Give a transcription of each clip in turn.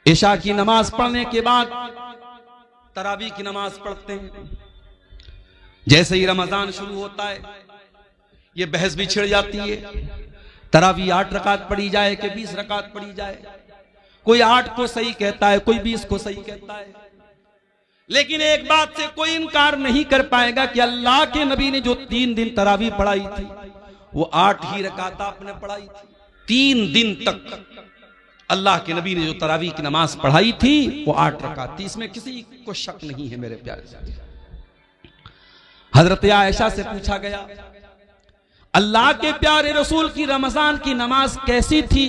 इशा की नमाज पढ़ने के बाद तरावी की नमाज पढ़ते हैं। जैसे ही रमजान शुरू होता है ये बहस भी छिड़ जाती है, तरावी 8 रकात पढ़ी जाए कि 20 रकात पढ़ी जाए। कोई 8 को सही कहता है, कोई 20 को सही कहता है। लेकिन एक बात से कोई इनकार नहीं कर पाएगा कि अल्लाह के नबी ने जो 3 दिन तरावी पढ़ाई थी वो 8 ही रकात आपने पढ़ाई थी। 3 दिन तक अल्लाह के नबी ने जो तरावी की नमाज पढ़ाई थी वो 8 रकात थी। इसमें किसी को शक नहीं है मेरे प्यारे साथी। हजरत आयशा से पूछा गया अल्लाह के प्यारे रसूल की रमजान की नमाज कैसी थी,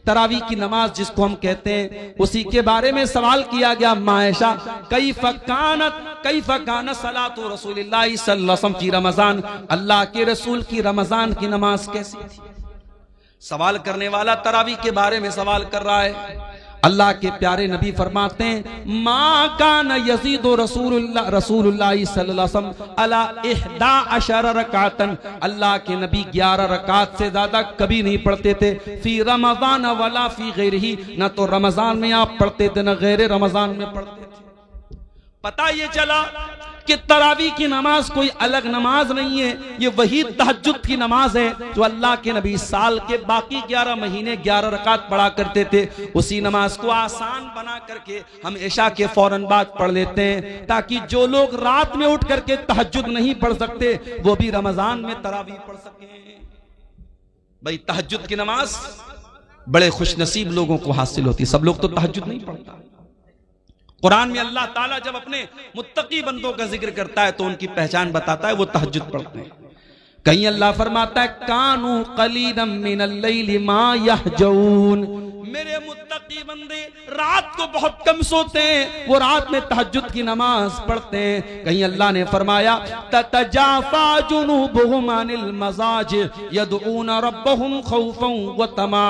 तरावी की नमाज जिसको हम कहते हैं, उसी के बारे में सवाल किया गया। मायशा कैफ़ कानत सलातु रसूलिल्लाह सल्लल्लाहु अलैहि वसल्लम की रमजान, अल्लाह के रसूल की रमजान की नमाज कैसी थी। सवाल करने वाला तरावी के बारे में सवाल कर रहा है। अल्लाह के प्यारे नबी फरमाते हैं मा कान यज़ीदु रसूलुल्लाह सल्लल्लाहु अलैहि वसल्लम अला 11 रकातन, अल्लाह के नबी 11 रकात से ज्यादा कभी नहीं पढ़ते थे। फी रमजान वला फी गैरिही, ना तो रमजान में आप पढ़ते थे ना गैर रमजान में पढ़ते थे। पता ये चला कि तरावी की नमाज कोई अलग नमाज नहीं है, ये वही तहज्जुद की नमाज है जो अल्लाह के नबी साल के बाकी 11 महीने 11 रकात पढ़ा करते थे। उसी नमाज को आसान बना करके हम इशा के फौरन बाद पढ़ लेते हैं, ताकि जो लोग रात में उठ करके तहज्जुद नहीं पढ़ सकते वो भी रमजान में तरावी पढ़ सके। भाई तहज्जुद की नमाज बड़े खुशनसीब लोगों को हासिल होती, सब लोग तो तहज्जुद नहीं पढ़ता। कुरान में अल्लाह ताला जब अपने मुत्तकी बंदों का जिक्र करता है तो उनकी पहचान बताता है, वो तहज्जुद पढ़ते हैं। कहीं अल्लाह फरमाता है कानू कलीलन मिनल लैली मा यहजऊन, मेरे मुत्तकी बंदे रात को बहुत कम सोते हैं, वो रात में तहज्जुद की नमाज पढ़ते हैं। कहीं अल्लाह ने फरमाया ततजाफा जुनूबुहुम अनिल मजाज यदऊन रब्बहुम खौफन व तमा,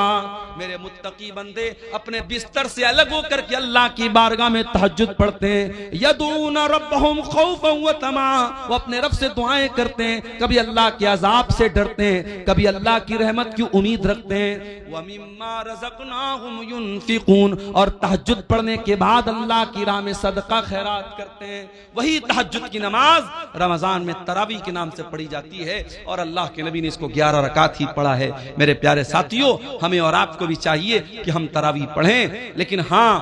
मेरे मुत्तकी बंदे अपने बिस्तर से अलग होकर के अल्लाह की बारगाह में तहज्जुद पढ़ते हैं। यदऊन रब्बहुम खौफन व तमा, वो अपने रब से दुआएं करते हैं, कभी अल्लाह के अजाब से डरते हैं, कभी अल्लाह की रहमत की उम्मीद रखते हैं। व मिम्मा रज़क़नाहुम युनफिकून, और तहज्जुद पढ़ने के बाद अल्लाह की राह में सदका खैरात करते हैं। वही तहज्जुद की नमाज रमजान में तरावी के नाम से पढ़ी जाती है और अल्लाह के नबी ने इसको 11 रकात ही पढ़ा है। मेरे प्यारे साथियों, हमें और आपको भी चाहिए कि हम तरावी पढ़ें, लेकिन हाँ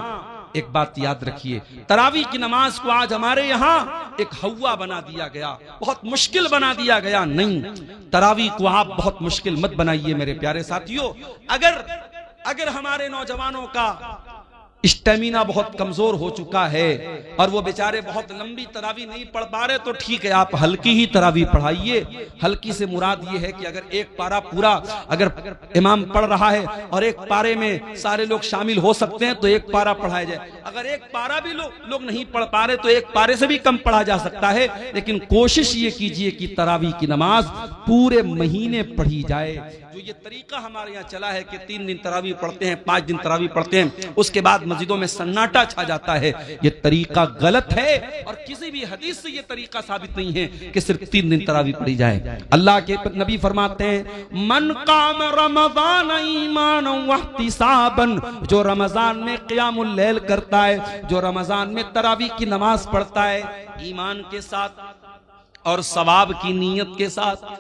एक बात याद रखिए, तरावी की नमाज को आज हमारे यहाँ एक हवा बना दिया गया, बहुत मुश्किल बना दिया गया। नहीं, तरावी को आप बहुत मुश्किल मत बनाइए मेरे प्यारे साथियों। अगर हमारे नौजवानों का स्टेमिना बहुत कमजोर हो चुका है और वो बेचारे बहुत लंबी तरावी नहीं पढ़ पा रहे, तो ठीक है, आप हल्की ही तरावी पढ़ाइए। हल्की से मुराद ये है कि अगर एक पारा पूरा अगर इमाम पढ़ रहा है और एक पारे में सारे लोग शामिल हो सकते हैं तो एक पारा पढ़ाया जाए। अगर एक पारा भी लोग नहीं पढ़ पा रहे तो एक पारे से भी कम पढ़ा जा सकता है, लेकिन कोशिश ये कीजिए कि तरावी की नमाज पूरे महीने पढ़ी जाए। जो ये तरीका हमारे यहाँ चला है कि 3 दिन तरावी पढ़ते हैं, 5 दिन तरावी पढ़ते हैं, उसके बाद मस्जिदों में सन्नाटा छा जाता है, ये तरीका गलत है और किसी भी हदीस से ये तरीका साबित नहीं है कि सिर्फ 3 दिन तरावी पढ़ी जाए। अल्लाह के नबी फरमाते हैं मन काम रमजान ईमानन वहतिसाबन, जो रमजान में क़ियामुल लैल करता है, जो रमजान में तरावी की नमाज पढ़ता है ईमान के साथ और सवाब की नीयत के साथ,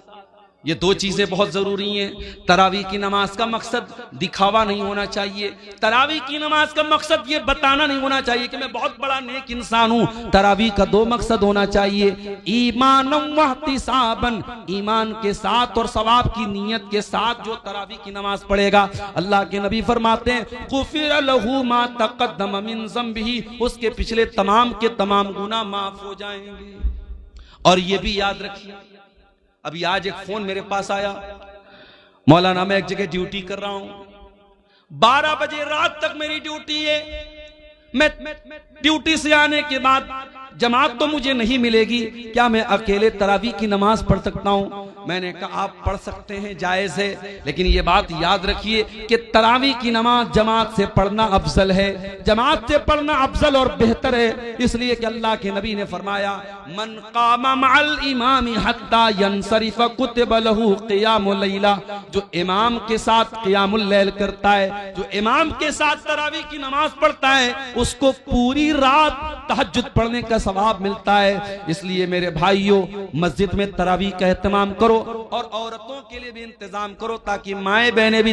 ये 2 चीजें बहुत जरूरी हैं। तरावी की नमाज का मकसद दिखावा नहीं होना चाहिए, तरावी की नमाज का मकसद ये बताना नहीं होना चाहिए कि मैं बहुत बड़ा नेक इंसान हूं। तरावी का 2 मकसद होना चाहिए, ईमानन वहतिसाबन, ईमान के साथ और सवाब की नीयत के साथ जो तरावी की नमाज पढ़ेगा, अल्लाह के नबी फरमाते हैं गुफिर लहू मा तक़द्दम मिन ज़ंबिही, उसके पिछले तमाम के तमाम गुनाह माफ हो जाएंगे। और ये भी याद रखिए, अभी आज एक फोन मेरे पास आया, मौलाना मैं एक जगह ड्यूटी कर रहा हूं, 12 बजे रात तक मेरी ड्यूटी है, मैं ड्यूटी से आने के बाद जमात तो मुझे नहीं मिलेगी, क्या मैं अकेले तरावी की नमाज पढ़ सकता हूं? मैंने कहा आप पढ़ सकते हैं, जायज है, लेकिन ये बात याद रखिए कि तरावी की नमाज जमात से पढ़ना अफजल है, जमात से पढ़ना अफजल और बेहतर है। इसलिए कि अल्लाह के नबी ने फरमाया, मन कामा मअल इमामी हत्ता यंसरिफ कुतिब लहू क़ियामुल लैला, जो इमाम के साथ क़ियामुल लैल करता है, जो इमाम के साथ तरावी की नमाज पढ़ता है, उसको पूरी रात तहज्जुद पढ़ने का सवाब मिलता है। इसलिए मेरे भाइयों, मस्जिद में तरावी का एहतमाम करो और औरतों के लिए भी इंतजाम करो ताकि माएं बहनें भी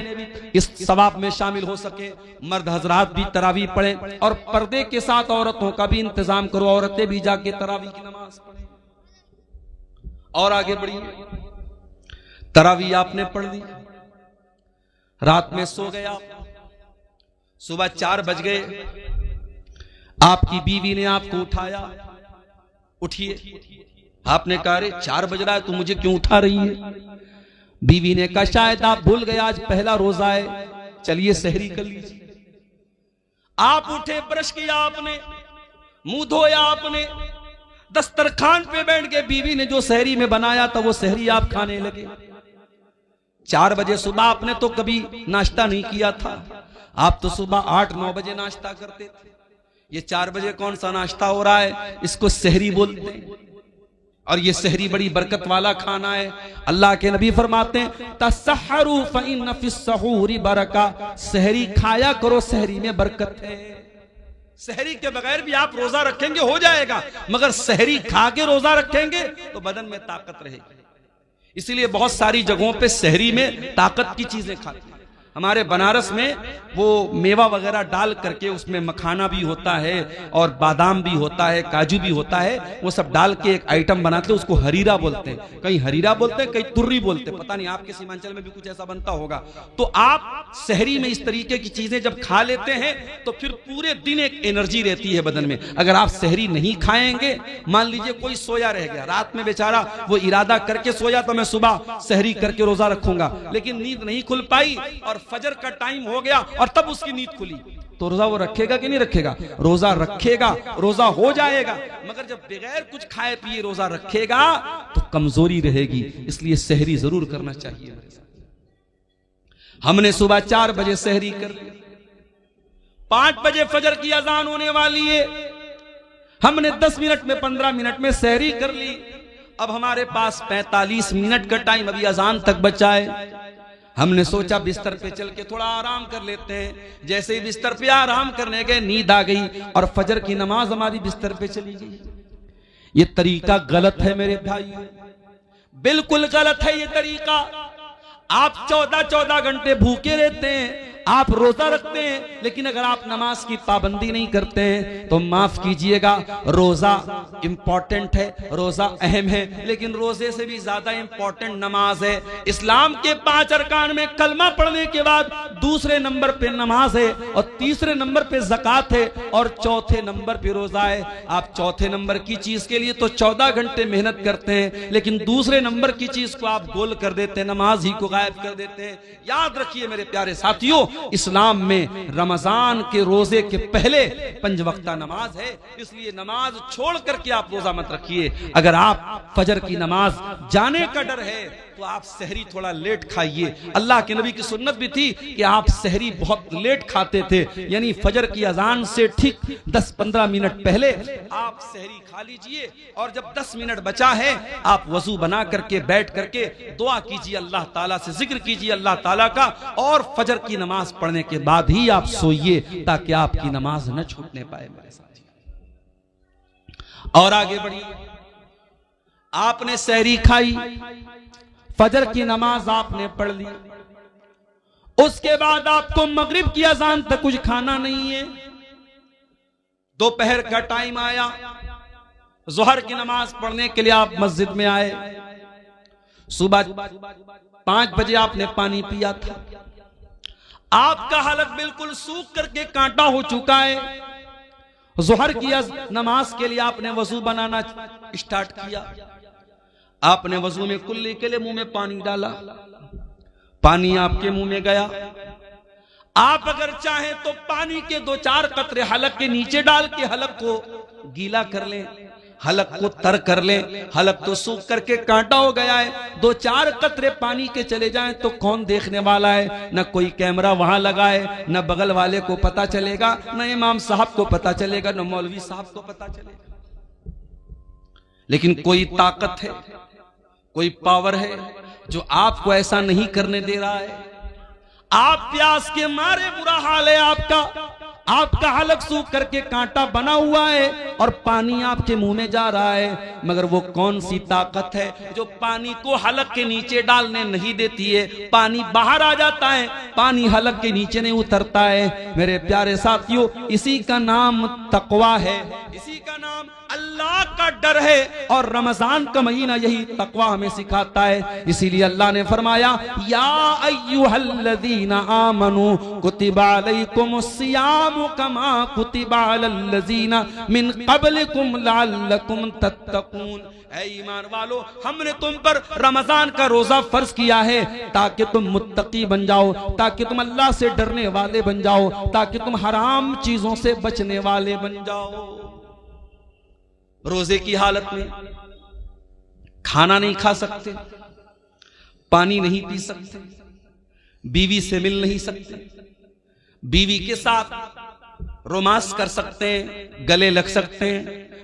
इस सवाब में शामिल हो सके। मर्द हजरात भी तरावी पढ़ें और पर्दे के साथ औरतों का भी इंतजाम करो, औरतें भी जाके तरावी की नमाज पढ़ें। और आगे बढ़िए, तरावी आपने पढ़ ली, रात में सो गया, सुबह 4 बज गए, आपकी बीवी ने आपको उठाया, उठिए। आपने कहा अरे 4 बज रहा है, तो मुझे क्यों उठा रही है? बीवी ने कहा शायद आप भूल गए, आज पहला रोजा है, चलिए सहरी कर लीजिए। आप उठे, ब्रश किया आपने, मुंह धोया आपने, दस्तरखान पे बैठ के बीवी ने जो सहरी में बनाया था वो सहरी आप खाने लगे। 4 बजे सुबह आपने तो कभी नाश्ता नहीं किया था, आप तो सुबह 8-9 बजे नाश्ता करते थे। ये 4 बजे कौन सा नाश्ता हो रहा है? इसको सहरी बोलते हैं। और ये सहरी बड़ी बरकत वाला खाना है। अल्लाह के नबी फरमाते हैं, तसहरू फइन्न फिस्सहूरी बरका, सहरी खाया करो, सहरी में बरकत है। सहरी के बगैर भी आप रोजा रखेंगे हो जाएगा, मगर सहरी खा के रोजा रखेंगे तो बदन में ताकत रहेगी। इसीलिए बहुत सारी जगहों पे सहरी में ताकत की चीजें खाते हैं। हमारे बनारस में वो मेवा वगैरह डाल करके उसमें मखाना भी होता है और बादाम भी होता है, काजू भी होता है, वो सब डाल के एक आइटम बनाते हैं, उसको हरीरा बोलते हैं। कहीं हरीरा बोलते हैं, कहीं तुर्री बोलते हैं, पता नहीं आपके सीमांचल में भी कुछ ऐसा बनता होगा। तो आप सहरी में इस तरीके की चीजें जब खा लेते हैं तो फिर पूरे दिन एक एनर्जी रहती है बदन में। अगर आप सहरी नहीं खाएंगे, मान लीजिए कोई सोया रह गया, रात में बेचारा वो इरादा करके सोया तो मैं सुबह सहरी करके रोजा रखूंगा, लेकिन नींद नहीं खुल पाई और फजर का टाइम हो गया और तब उसकी नींद खुली, तो रोजा वो रखेगा कि नहीं रखेगा? रोजा रखेगा, रोजा हो जाएगा। मगर जब बगैर कुछ खाए पिए रोजा रखेगा तो कमजोरी रहेगी। इसलिए सहरी जरूर करना चाहिए। हमने सुबह 4 बजे सहरी कर ली, 5 बजे फजर की अजान होने वाली है, हमने 10 मिनट में 15 मिनट में सहरी कर ली। अब हमारे पास 45 मिनट का टाइम अभी अजान तक बचा है। हमने सोचा बिस्तर पे चल के थोड़ा आराम कर लेते हैं। जैसे ही बिस्तर पे आराम करने गए, नींद आ गई और फजर की नमाज हमारी बिस्तर पे चली गई। ये तरीका गलत है मेरे भाई, बिल्कुल गलत है ये तरीका। आप 14-14 घंटे भूखे रहते हैं, आप रोजा रखते हैं, लेकिन अगर आप नमाज की पाबंदी नहीं करते हैं तो माफ कीजिएगा, रोजा इंपॉर्टेंट है, रोजा अहम है, लेकिन रोजे से भी ज्यादा इंपॉर्टेंट नमाज है। इस्लाम के 5 अरकान में कलमा पढ़ने के बाद दूसरे नंबर पे नमाज है और तीसरे नंबर पे ज़कात है और चौथे नंबर पे रोजा है। आप चौथे नंबर की चीज के लिए तो 14 घंटे मेहनत करते हैं, लेकिन दूसरे नंबर की चीज को आप गोल कर देते हैं, नमाज ही को गायब कर देते हैं। याद रखिए मेरे प्यारे साथियों, इस्लाम में रमजान के रोजे के पहले 5 वक्ता नमाज है, इसलिए नमाज छोड़ करके आप रोजा मत रखिए। अगर आप फजर की नमाज जाने का डर है तो आप सहरी थोड़ा लेट खाइए। अल्लाह के नबी की सुन्नत भी थी कि आप सहरी बहुत लेट खाते थे, यानी फजर की अजान से ठीक 10-15 मिनट पहले आप सहरी खा लीजिए और जब 10 मिनट बचा है आप वजू बना करके बैठ करके दुआ कीजिए, अल्लाह ताला से जिक्र कीजिए अल्लाह ताला का, और फजर की नमाज पढ़ने के बाद ही आप सोइए ताकि आपकी नमाज न छूटने पाए मेरे साथ। और आगे बढ़िए, आपने सहरी खाई, फजर की नमाज आपने पढ़ ली, उसके बाद आपको मगरिब की अजान तक कुछ खाना नहीं है। दोपहर का टाइम आया, जोहर की नमाज पढ़ने के लिए आप मस्जिद में आए, सुबह 5 बजे आपने पानी पिया था, आपका हलक बिल्कुल सूख करके कांटा हो चुका है। जोहर की नमाज के लिए आपने वजू बनाना स्टार्ट किया, आपने वजू में कुल्ली के लिए मुंह में पानी डाला, पानी आपके मुंह में गया। आप अगर चाहें तो पानी के 2-4 कतरे हलक के नीचे डाल के हलक को गीला कर लें, हलक को तर कर लें, हलक तो सूख करके कांटा हो गया है, 2-4 कतरे पानी के चले जाएं तो कौन देखने वाला है? न कोई कैमरा वहां लगा है, न बगल वाले को पता चलेगा, न इमाम साहब को पता चलेगा, न मौलवी साहब को पता चलेगा। लेकिन कोई ताकत है, कोई पावर है जो आपको ऐसा नहीं करने दे रहा है। आप प्यास के मारे बुरा हाल है आपका हलक सूख करके कांटा बना हुआ है और पानी आपके मुंह में जा रहा है, मगर वो कौन सी ताकत है जो पानी को हलक के नीचे डालने नहीं देती है? पानी बाहर आ जाता है, पानी हलक के नीचे नहीं उतरता है। मेरे प्यारे साथियों, इसी का नाम तकवा है, इसी का नाम अल्लाह का डर है, और रमजान का महीना यही तकवा हमें सिखाता है। इसीलिए अल्लाह ने फरमाया, या अय्युहल्लज़ीना आमनू कुतिबा अलैकुमुस्सियामु कमा कुतिबा अलल्लज़ीना मिन क़ब्लिकुम लअल्लकुम तत्तक़ून। ऐ ईमान वालो, हमने तुम पर रमजान का रोजा फर्ज किया है ताकि तुम मुत्तकी बन जाओ, ताकि तुम अल्लाह से डरने वाले बन जाओ, ताकि तुम हराम चीजों से बचने वाले बन जाओ। रोजे की हालत में खाना नहीं खा सकते, पानी नहीं पी सकते, बीवी से मिल नहीं सकते, बीवी के साथ रोमांस कर सकते हैं, गले लग सकते हैं,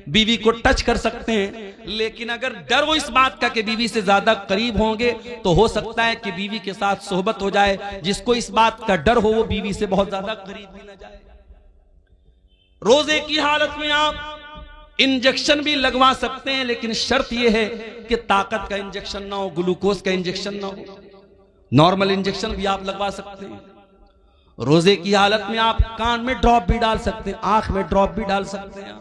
बीवी को टच कर सकते हैं, लेकिन अगर डर वो इस बात का कि बीवी से ज्यादा करीब होंगे तो हो सकता है कि बीवी के साथ सोहबत हो जाए। जिसको इस बात का डर हो वो बीवी से बहुत ज्यादा करीब भी ना जाए। रोजे की हालत में आप इंजेक्शन भी लगवा सकते हैं, लेकिन शर्त यह है कि ताकत का इंजेक्शन ना हो, ग्लूकोज का इंजेक्शन ना हो। नॉर्मल इंजेक्शन भी आप लगवा सकते हैं। रोजे की हालत में आप कान में ड्रॉप भी डाल सकते हैं, आंख में ड्रॉप भी डाल सकते हैं,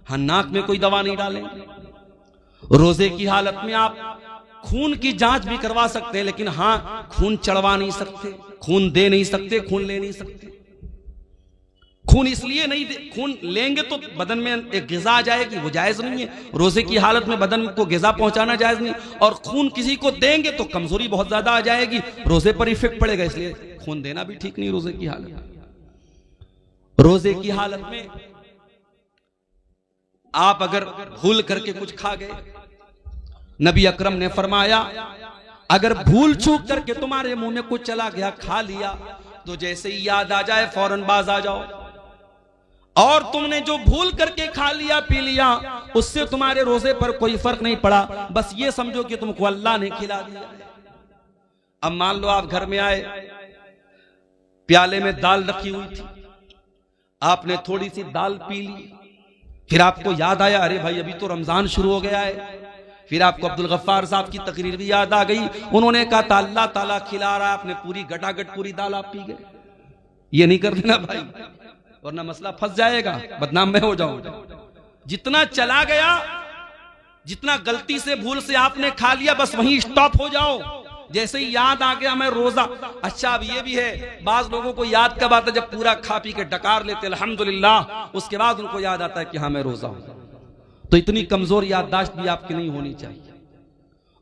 हाँ, नाक में कोई दवा नहीं डालेंगे। रोजे की हालत में आप खून की जांच भी करवा सकते हैं, लेकिन हाँ, खून चढ़वा नहीं सकते, खून दे नहीं सकते, खून ले नहीं सकते। खून इसलिए नहीं दे, खून लेंगे तो बदन में एक ग़िज़ा आ जाएगी, वो जायज नहीं है। रोजे की हालत में बदन को ग़िज़ा पहुंचाना जायज नहीं, और खून किसी को देंगे तो कमजोरी बहुत ज्यादा आ जाएगी, रोजे पर इफेक्ट पड़ेगा, इसलिए खून देना भी ठीक नहीं रोजे की हालत में। रोजे की हालत में आप अगर भूल करके कुछ खा गए, नबी अकरम ने फरमाया, अगर भूल चूक करके तुम्हारे मुंह में कुछ चला गया, खा लिया, तो जैसे ही याद आ जाए फौरन बाज आ जाओ। और तुमने जो भूल करके खा लिया पी लिया, उससे तुम्हारे रोजे पर कोई फर्क नहीं पड़ा, बस ये समझो कि तुमको अल्लाह ने खिला दिया। अब मान लो आप घर में आए, प्याले में दाल रखी हुई थी, आपने थोड़ी सी दाल पी ली, फिर आपको याद आया, अरे भाई अभी तो रमजान शुरू हो गया है। फिर आपको अब्दुल गफ्फार साहब की तकरीर भी याद आ गई, उन्होंने कहा था अल्लाह ताला खिला रहा है, आपने पूरी गटागट पूरी दाल आप पी गए। ये नहीं कर देना भाई, वरना मसला फंस जाएगा, बदनाम मैं हो जाऊंगा। जितना चला गया, जितना गलती से भूल से आपने खा लिया, बस वहीं स्टॉप हो जाओ। जैसे ही याद आ गया मैं रोजा, अच्छा अब ये भी है, बाज लोगों को याद कब आता है जब पूरा खा पी के डकार लेते अल्हम्दुलिल्लाह, उसके बाद उनको याद आता है कि हाँ मैं रोजा हूं। तो इतनी कमजोर याददाश्त भी आपकी नहीं होनी चाहिए।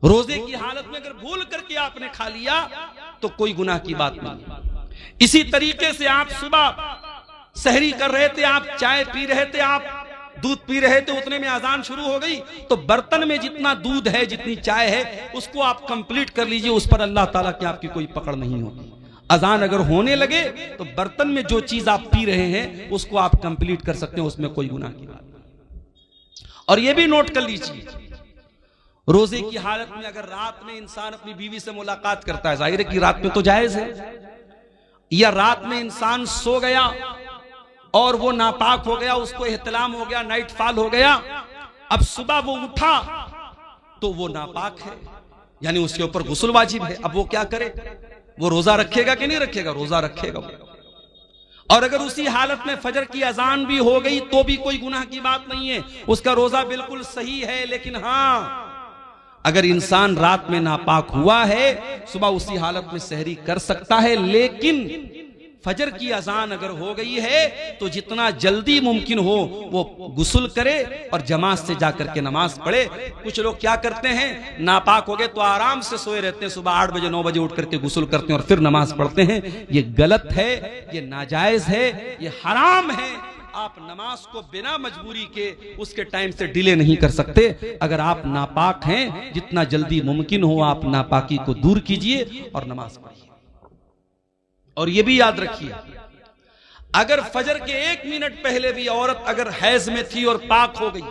रोजे की हालत में अगर भूल करके आपने खा लिया तो कोई गुनाह की बात नहीं। इसी तरीके से आप सुबह सहरी कर रहे थे, आप चाय पी रहे थे, आप दूध पी रहे थे, उतने में अजान शुरू हो गई, तो बर्तन में जितना दूध है, जितनी चाय है, उसको आप कंप्लीट कर लीजिए, उस पर अल्लाह ताला की आपकी कोई पकड़ नहीं होगी। अजान अगर होने लगे तो बर्तन में जो चीज आप पी रहे हैं उसको आप कंप्लीट कर सकते हैं, उसमें कोई गुनाह की बात नहीं। और ये भी नोट कर लीजिए, रोजे की हालत में अगर रात में इंसान अपनी बीवी से मुलाकात करता है, जाहिर है कि रात में तो जायज है, या रात में इंसान सो गया और वो नापाक हो गया, उसको एहतलाम हो गया, नाइट फॉल हो गया, अब सुबह वो उठा तो वो नापाक है, यानी उसके ऊपर गुस्ल वाजिब है। अब वो क्या करे, वो रोजा रखेगा कि नहीं रखेगा? रोजा रखेगा। और अगर उसी हालत में फजर की अजान भी हो गई तो भी कोई गुनाह की बात नहीं है, उसका रोजा बिल्कुल सही है। लेकिन हाँ, अगर इंसान रात में नापाक हुआ है, सुबह उसी हालत में सहरी कर सकता है, लेकिन फजर की अजान अगर हो गई है तो जितना जल्दी मुमकिन हो वो गुस्ल करे और जमात से जाकर के नमाज पढ़े। कुछ लोग क्या करते हैं, नापाक हो गए तो आराम से सोए रहते हैं, सुबह 8 बजे 9 बजे उठ करके गुस्ल करते हैं और फिर नमाज पढ़ते हैं। ये गलत है, ये नाजायज है, ये हराम है। आप नमाज को बिना मजबूरी के उसके टाइम से डिले नहीं कर सकते। अगर आप नापाक हैं, जितना जल्दी मुमकिन हो आप नापाकी को दूर कीजिए और नमाज पढ़िए। और यह भी याद रखिए, अगर फजर के 1 मिनट पहले भी औरत अगर हैज में थी और पाक हो गई,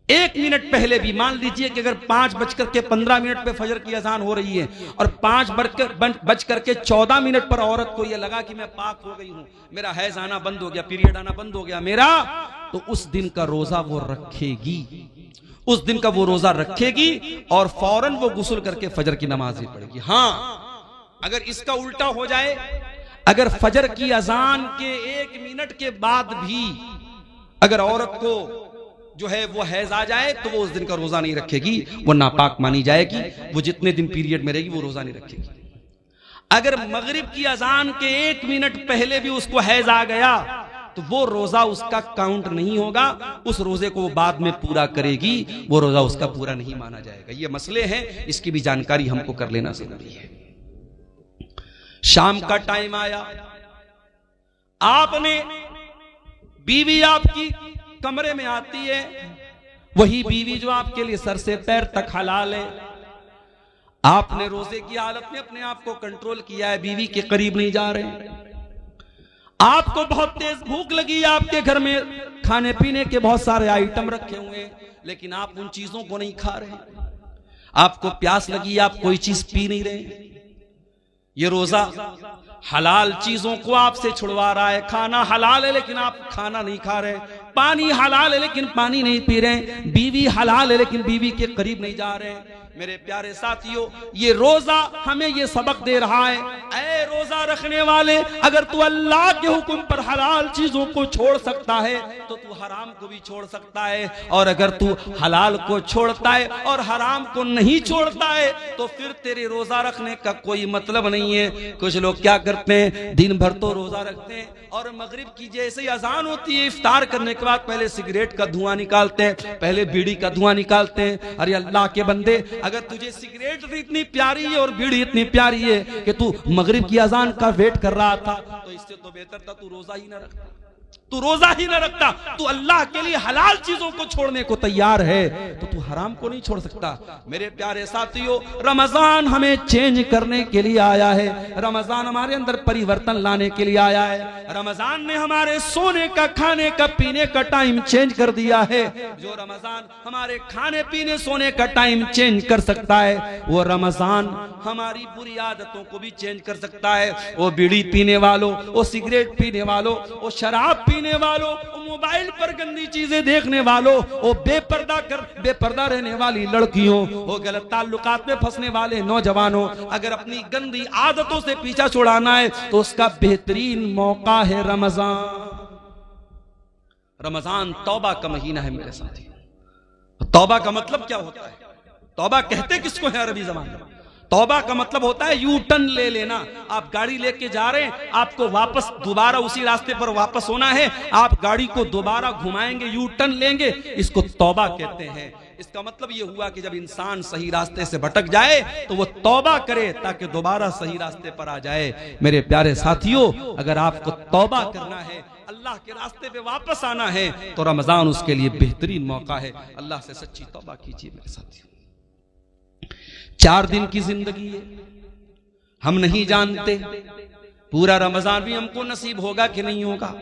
1 मिनट पहले भी, मान लीजिए कि अगर 5:15 पे फजर की अजान हो रही है और 5:14 पर औरत को यह लगा कि मैं पाक हो गई हूं, मेरा हैज आना बंद हो गया, पीरियड आना बंद हो गया मेरा, तो उस दिन का रोजा वो रखेगी, उस दिन का वो रोजा रखेगी और फौरन वो गुस्ल करके फजर की नमाज भी पढ़ेगी। हां, अगर इसका उल्टा हो जाए, अगर फजर की अजान के 1 मिनट के बाद भी अगर औरत को जो है वो हैज आ जाए, तो वो उस दिन का रोजा नहीं रखेगी, वो नापाक मानी जाएगी, वो जितने दिन पीरियड में रहेगी वो रोजा नहीं रखेगी। अगर मगरिब की अजान के 1 मिनट पहले भी उसको हैज आ गया, तो वो रोजा उसका काउंट नहीं होगा, उस रोजे को वो बाद में पूरा करेगी, वो रोजा उसका पूरा नहीं माना जाएगा। ये मसले हैं, इसकी भी जानकारी हमको कर लेना जरूरी है। शाम का टाइम आया, आपने, बीवी आपकी कमरे में आती है, वही बीवी जो आपके लिए सर से पैर तक हलाल है, आपने रोजे की हालत में अपने आप को कंट्रोल किया है, बीवी के करीब नहीं जा रहे, आपको बहुत तेज भूख लगी, आपके घर में खाने पीने के बहुत सारे आइटम रखे हुए हैं, लेकिन आप उन चीजों को नहीं खा रहे, आपको प्यास लगी, आप कोई चीज पी नहीं रहे, ये रोजा हलाल चीजों को आपसे छुड़वा रहा है। खाना हलाल है लेकिन आप खाना नहीं खा रहे, पानी हलाल है लेकिन पानी नहीं पी रहे, बीवी हलाल है लेकिन बीवी के करीब नहीं जा रहे। मेरे प्यारे साथियों, ये रोजा हमें ये सबक दे रहा है, ऐ रोजा रखने वाले, अगर तू अल्लाह के हुक्म पर हलाल चीजों को छोड़ सकता है तो तू हराम को भी छोड़ सकता है, और अगर तू हलाल को छोड़ता है और हराम को नहीं छोड़ता है तो फिर तेरे रोजा रखने का कोई मतलब नहीं है। कुछ लोग क्या करते हैं, दिन भर तो रोजा रखते हैं और मगरिब की जैसे ही अजान होती है, इफ्तार करने के बाद पहले सिगरेट का धुआं निकालते हैं, पहले बीड़ी का धुआं निकालते हैं। अरे अल्लाह के बंदे, अगर तुझे सिगरेट इतनी प्यारी है और बीड़ी इतनी प्यारी है कि तू मगरिब की अजान का वेट कर रहा था, तो इससे तो बेहतर था तू रोजा ही ना रखता, तू रोजा ही ना रखता। तू अल्लाह के लिए हलाल चीजों को छोड़ने को तैयार है तो तू हराम को नहीं छोड़ सकता। मेरे प्यारे साथियों, रमजान हमें चेंज करने के लिए आया है, रमजान हमारे अंदर परिवर्तन लाने के लिए आया है। रमजान ने हमारे सोने का, खाने का, पीने का टाइम चेंज कर दिया है। जो रमजान हमारे खाने पीने सोने का टाइम चेंज कर सकता है, वो रमजान हमारी बुरी आदतों को भी चेंज कर सकता है। वो बीड़ी पीने वालों, वो सिगरेट पीने वालों, वो शराब पीने वालों, मोबाइल पर गंदी चीजें देखने वालों, वो बेपर्दा रहने वाली लड़कियों, वो गलत ताल्लुकात में फंसने वाले नौजवानों, अगर अपनी गंदी आदतों से पीछा छुड़ाना है तो उसका बेहतरीन मौका है रमजान। रमजान तौबा का महीना है मेरे साथी। तौबा का मतलब क्या होता है? तौबा कहते किसको है अरबी ज़बान में? तौबा का मतलब होता है यू टर्न ले लेना। आप गाड़ी लेके जा रहे हैं, आपको वापस दोबारा उसी रास्ते पर वापस होना है, आप गाड़ी को दोबारा घुमाएंगे, यू टर्न लेंगे, इसको तौबा कहते हैं। इसका मतलब ये हुआ कि जब इंसान सही रास्ते से भटक जाए तो वो तौबा करे ताकि दोबारा सही रास्ते पर आ जाए। मेरे प्यारे साथियों, अगर आपको तौबा करना है, अल्लाह के रास्ते पे वापस आना है, तो रमजान उसके लिए बेहतरीन मौका है। अल्लाह से सच्ची तौबा कीजिए मेरे साथियों। 4 दिन की जिंदगी है, हम नहीं जानते पूरा रमजान भी हमको नसीब होगा कि नहीं होगा,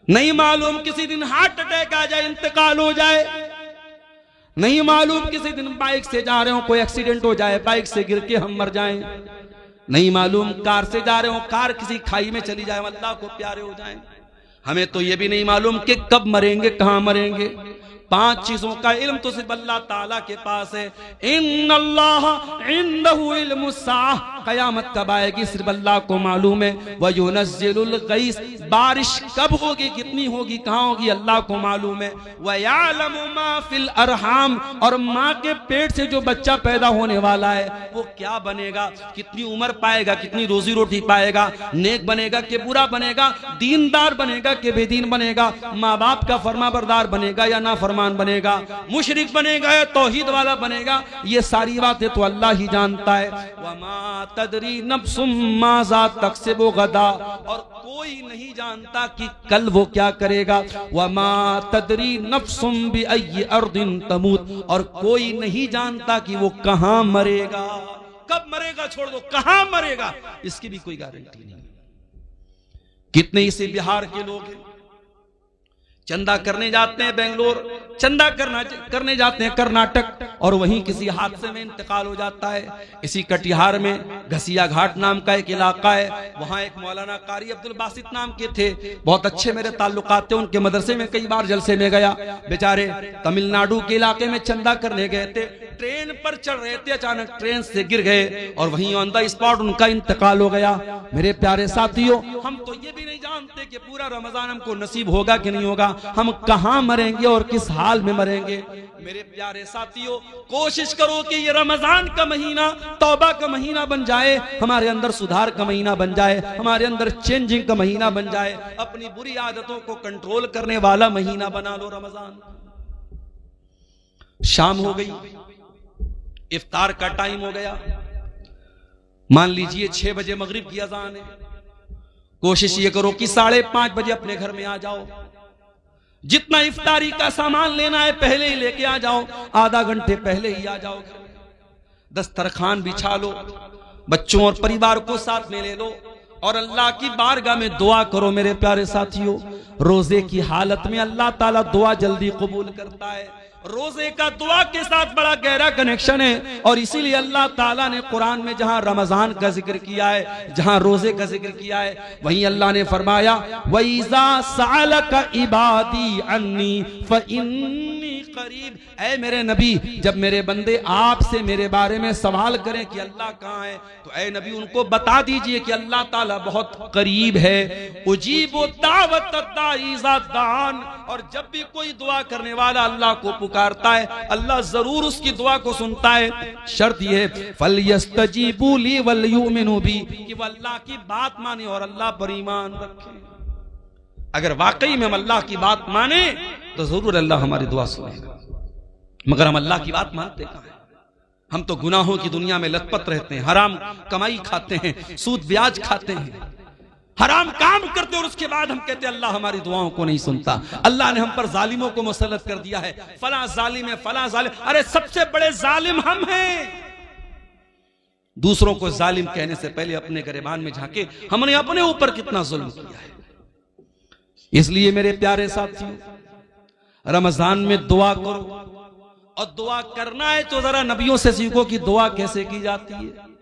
नहीं मालूम किसी दिन हार्ट अटैक आ जाए, इंतकाल हो जाए, नहीं मालूम किसी दिन बाइक से जा रहे हो कोई एक्सीडेंट हो जाए, बाइक से गिर के हम मर जाएं, नहीं मालूम कार से जा रहे हो कार किसी खाई में चली जाए, अल्लाह को प्यारे हो जाए। हमें तो ये भी नहीं मालूम कि कब मरेंगे, कहां मरेंगे। 5 चीजों का इल्म तो सिर्फ अल्लाह ताला के पास है। इन्नल्लाह इंदहु इल्मुस्साह, कयामत कब आएगी सिर्फ अल्लाह को मालूम है। व युनज़्ज़िलुल गैस, बारिश कब होगी, कितनी होगी, कहां होगी, अल्लाह को मालूम है। व यअलमु मा फिल अरहाम, और माँ के पेट से जो बच्चा पैदा होने वाला है वो क्या बनेगा, कितनी उम्र पाएगा, कितनी रोजी रोटी पाएगा, नेक बनेगा कि बुरा बनेगा, दीनदार बनेगा कि बेदीन बनेगा, माँ बाप का फरमाबरदार बनेगा या ना फरमान बनेगा, मुशरिक बनेगा या तौहीद वाला बनेगा, ये सारी बातें तो अल्लाह ही जानता है। वमा तदरी नफ्सुम माज़ा तक्सिबु गदा, और कोई नहीं जानता कि कल वो क्या करेगा। वमा तदरी नफ्सुम बिअय्यि अर्दिन तमूत, और कोई नहीं जानता कि वो कहां मरेगा, कब मरेगा छोड़ दो, कहां मरेगा इसकी भी कोई गारंटी नहीं। कितने इसे बिहार के लोग हैं, चंदा करने जाते हैं बेंगलोर, चंदा करने जाते हैं कर्नाटक, और वहीं किसी हादसे में इंतकाल हो जाता है। इसी कटिहार में घसिया घाट नाम का एक इलाका है, वहां एक मौलाना कारी अब्दुल बासित नाम के थे, बहुत अच्छे मेरे ताल्लुकात थे, उनके मदरसे में कई बार जलसे में गया। बेचारे तमिलनाडु के इलाके में चंदा करने गए थे, ट्रेन पर चढ़ रहे थे, अचानक ट्रेन से गिर गए और वहीं ऑन द स्पॉट उनका इंतकाल हो गया। मेरे प्यारे साथियों, हम तो ये भी नहीं जानते कि पूरा रमजान हमको नसीब होगा कि नहीं होगा, हम कहां मरेंगे और किस हाल में मरेंगे। मेरे प्यारे साथियों, कोशिश करो कि ये रमजान का महीना तौबा का महीना बन जाए, हमारे अंदर सुधार का महीना बन जाए, हमारे अंदर चेंजिंग का महीना बन जाए, अपनी बुरी आदतों को कंट्रोल करने वाला महीना बना लो रमजान। शाम हो गई, इफ्तार का टाइम हो गया, मान लीजिए 6 बजे मगरिब की अजान है। कोशिश ये करो कि 5:30 बजे अपने घर में आ जाओ, जितना इफ्तारी का सामान लेना है पहले ही लेके आ जाओ, आधा घंटे पहले ही आ जाओ, दस्तरखान बिछा लो, बच्चों और परिवार को साथ में ले लो और अल्लाह की बारगाह में दुआ करो। मेरे प्यारे साथियों, रोजे की हालत में अल्लाह ताला दुआ जल्दी कबूल करता है। रोजे का दुआ के साथ बड़ा गहरा कनेक्शन है, और इसीलिए अल्लाह ताला ने कुरान में जहां रमजान का जिक्र किया है, जहां रोजे का जिक्र किया है, वहीं अल्लाह ने फरमाया वइज़ा सअलका इबादी अन्नी फइन्नी करीब। ऐ मेरे नबी, जब मेरे बंदे आपसे मेरे बारे में सवाल करें कि अल्लाह कहां है, तो ऐ नबी उनको बता दीजिए कि अल्लाह ताला बहुत करीब है। उजीबु दावत दाई इज़ा दान, और जब भी कोई दुआ करने वाला अल्लाह को पुकारता है, अल्लाह जरूर उसकी दुआ को सुनता है। शर्त यह है फलयस्तजीबू ली वलयुमिनू बी, कि वो अल्लाह की बात माने और अल्लाह पर ईमान रखे। अगर वाकई में हम अल्लाह की बात माने तो जरूर अल्लाह हमारी दुआ सुनेगा, मगर हम अल्लाह की बात मानते कहां हैं? हम तो गुनाहों की दुनिया में लथपथ रहते हैं, हराम कमाई खाते हैं, सूद ब्याज खाते हैं, हराम काम करते, और उसके बाद हम कहते हैं अल्लाह हमारी दुआओं को नहीं सुनता। अल्लाह ने हम पर जालिमों को मुसल्लत कर दिया है, फला जालिम है, फला जालिम। अरे सबसे बड़े जालिम हम हैं। दूसरों को जालिम कहने से पहले अपने गिरबान में झांके, हमने अपने ऊपर कितना जुल्म किया है। इसलिए मेरे प्यारे साथियों, रमजान में दुआ करो, और दुआ करना है तो जरा नबियों से सीखो कि दुआ कैसे की जाती है।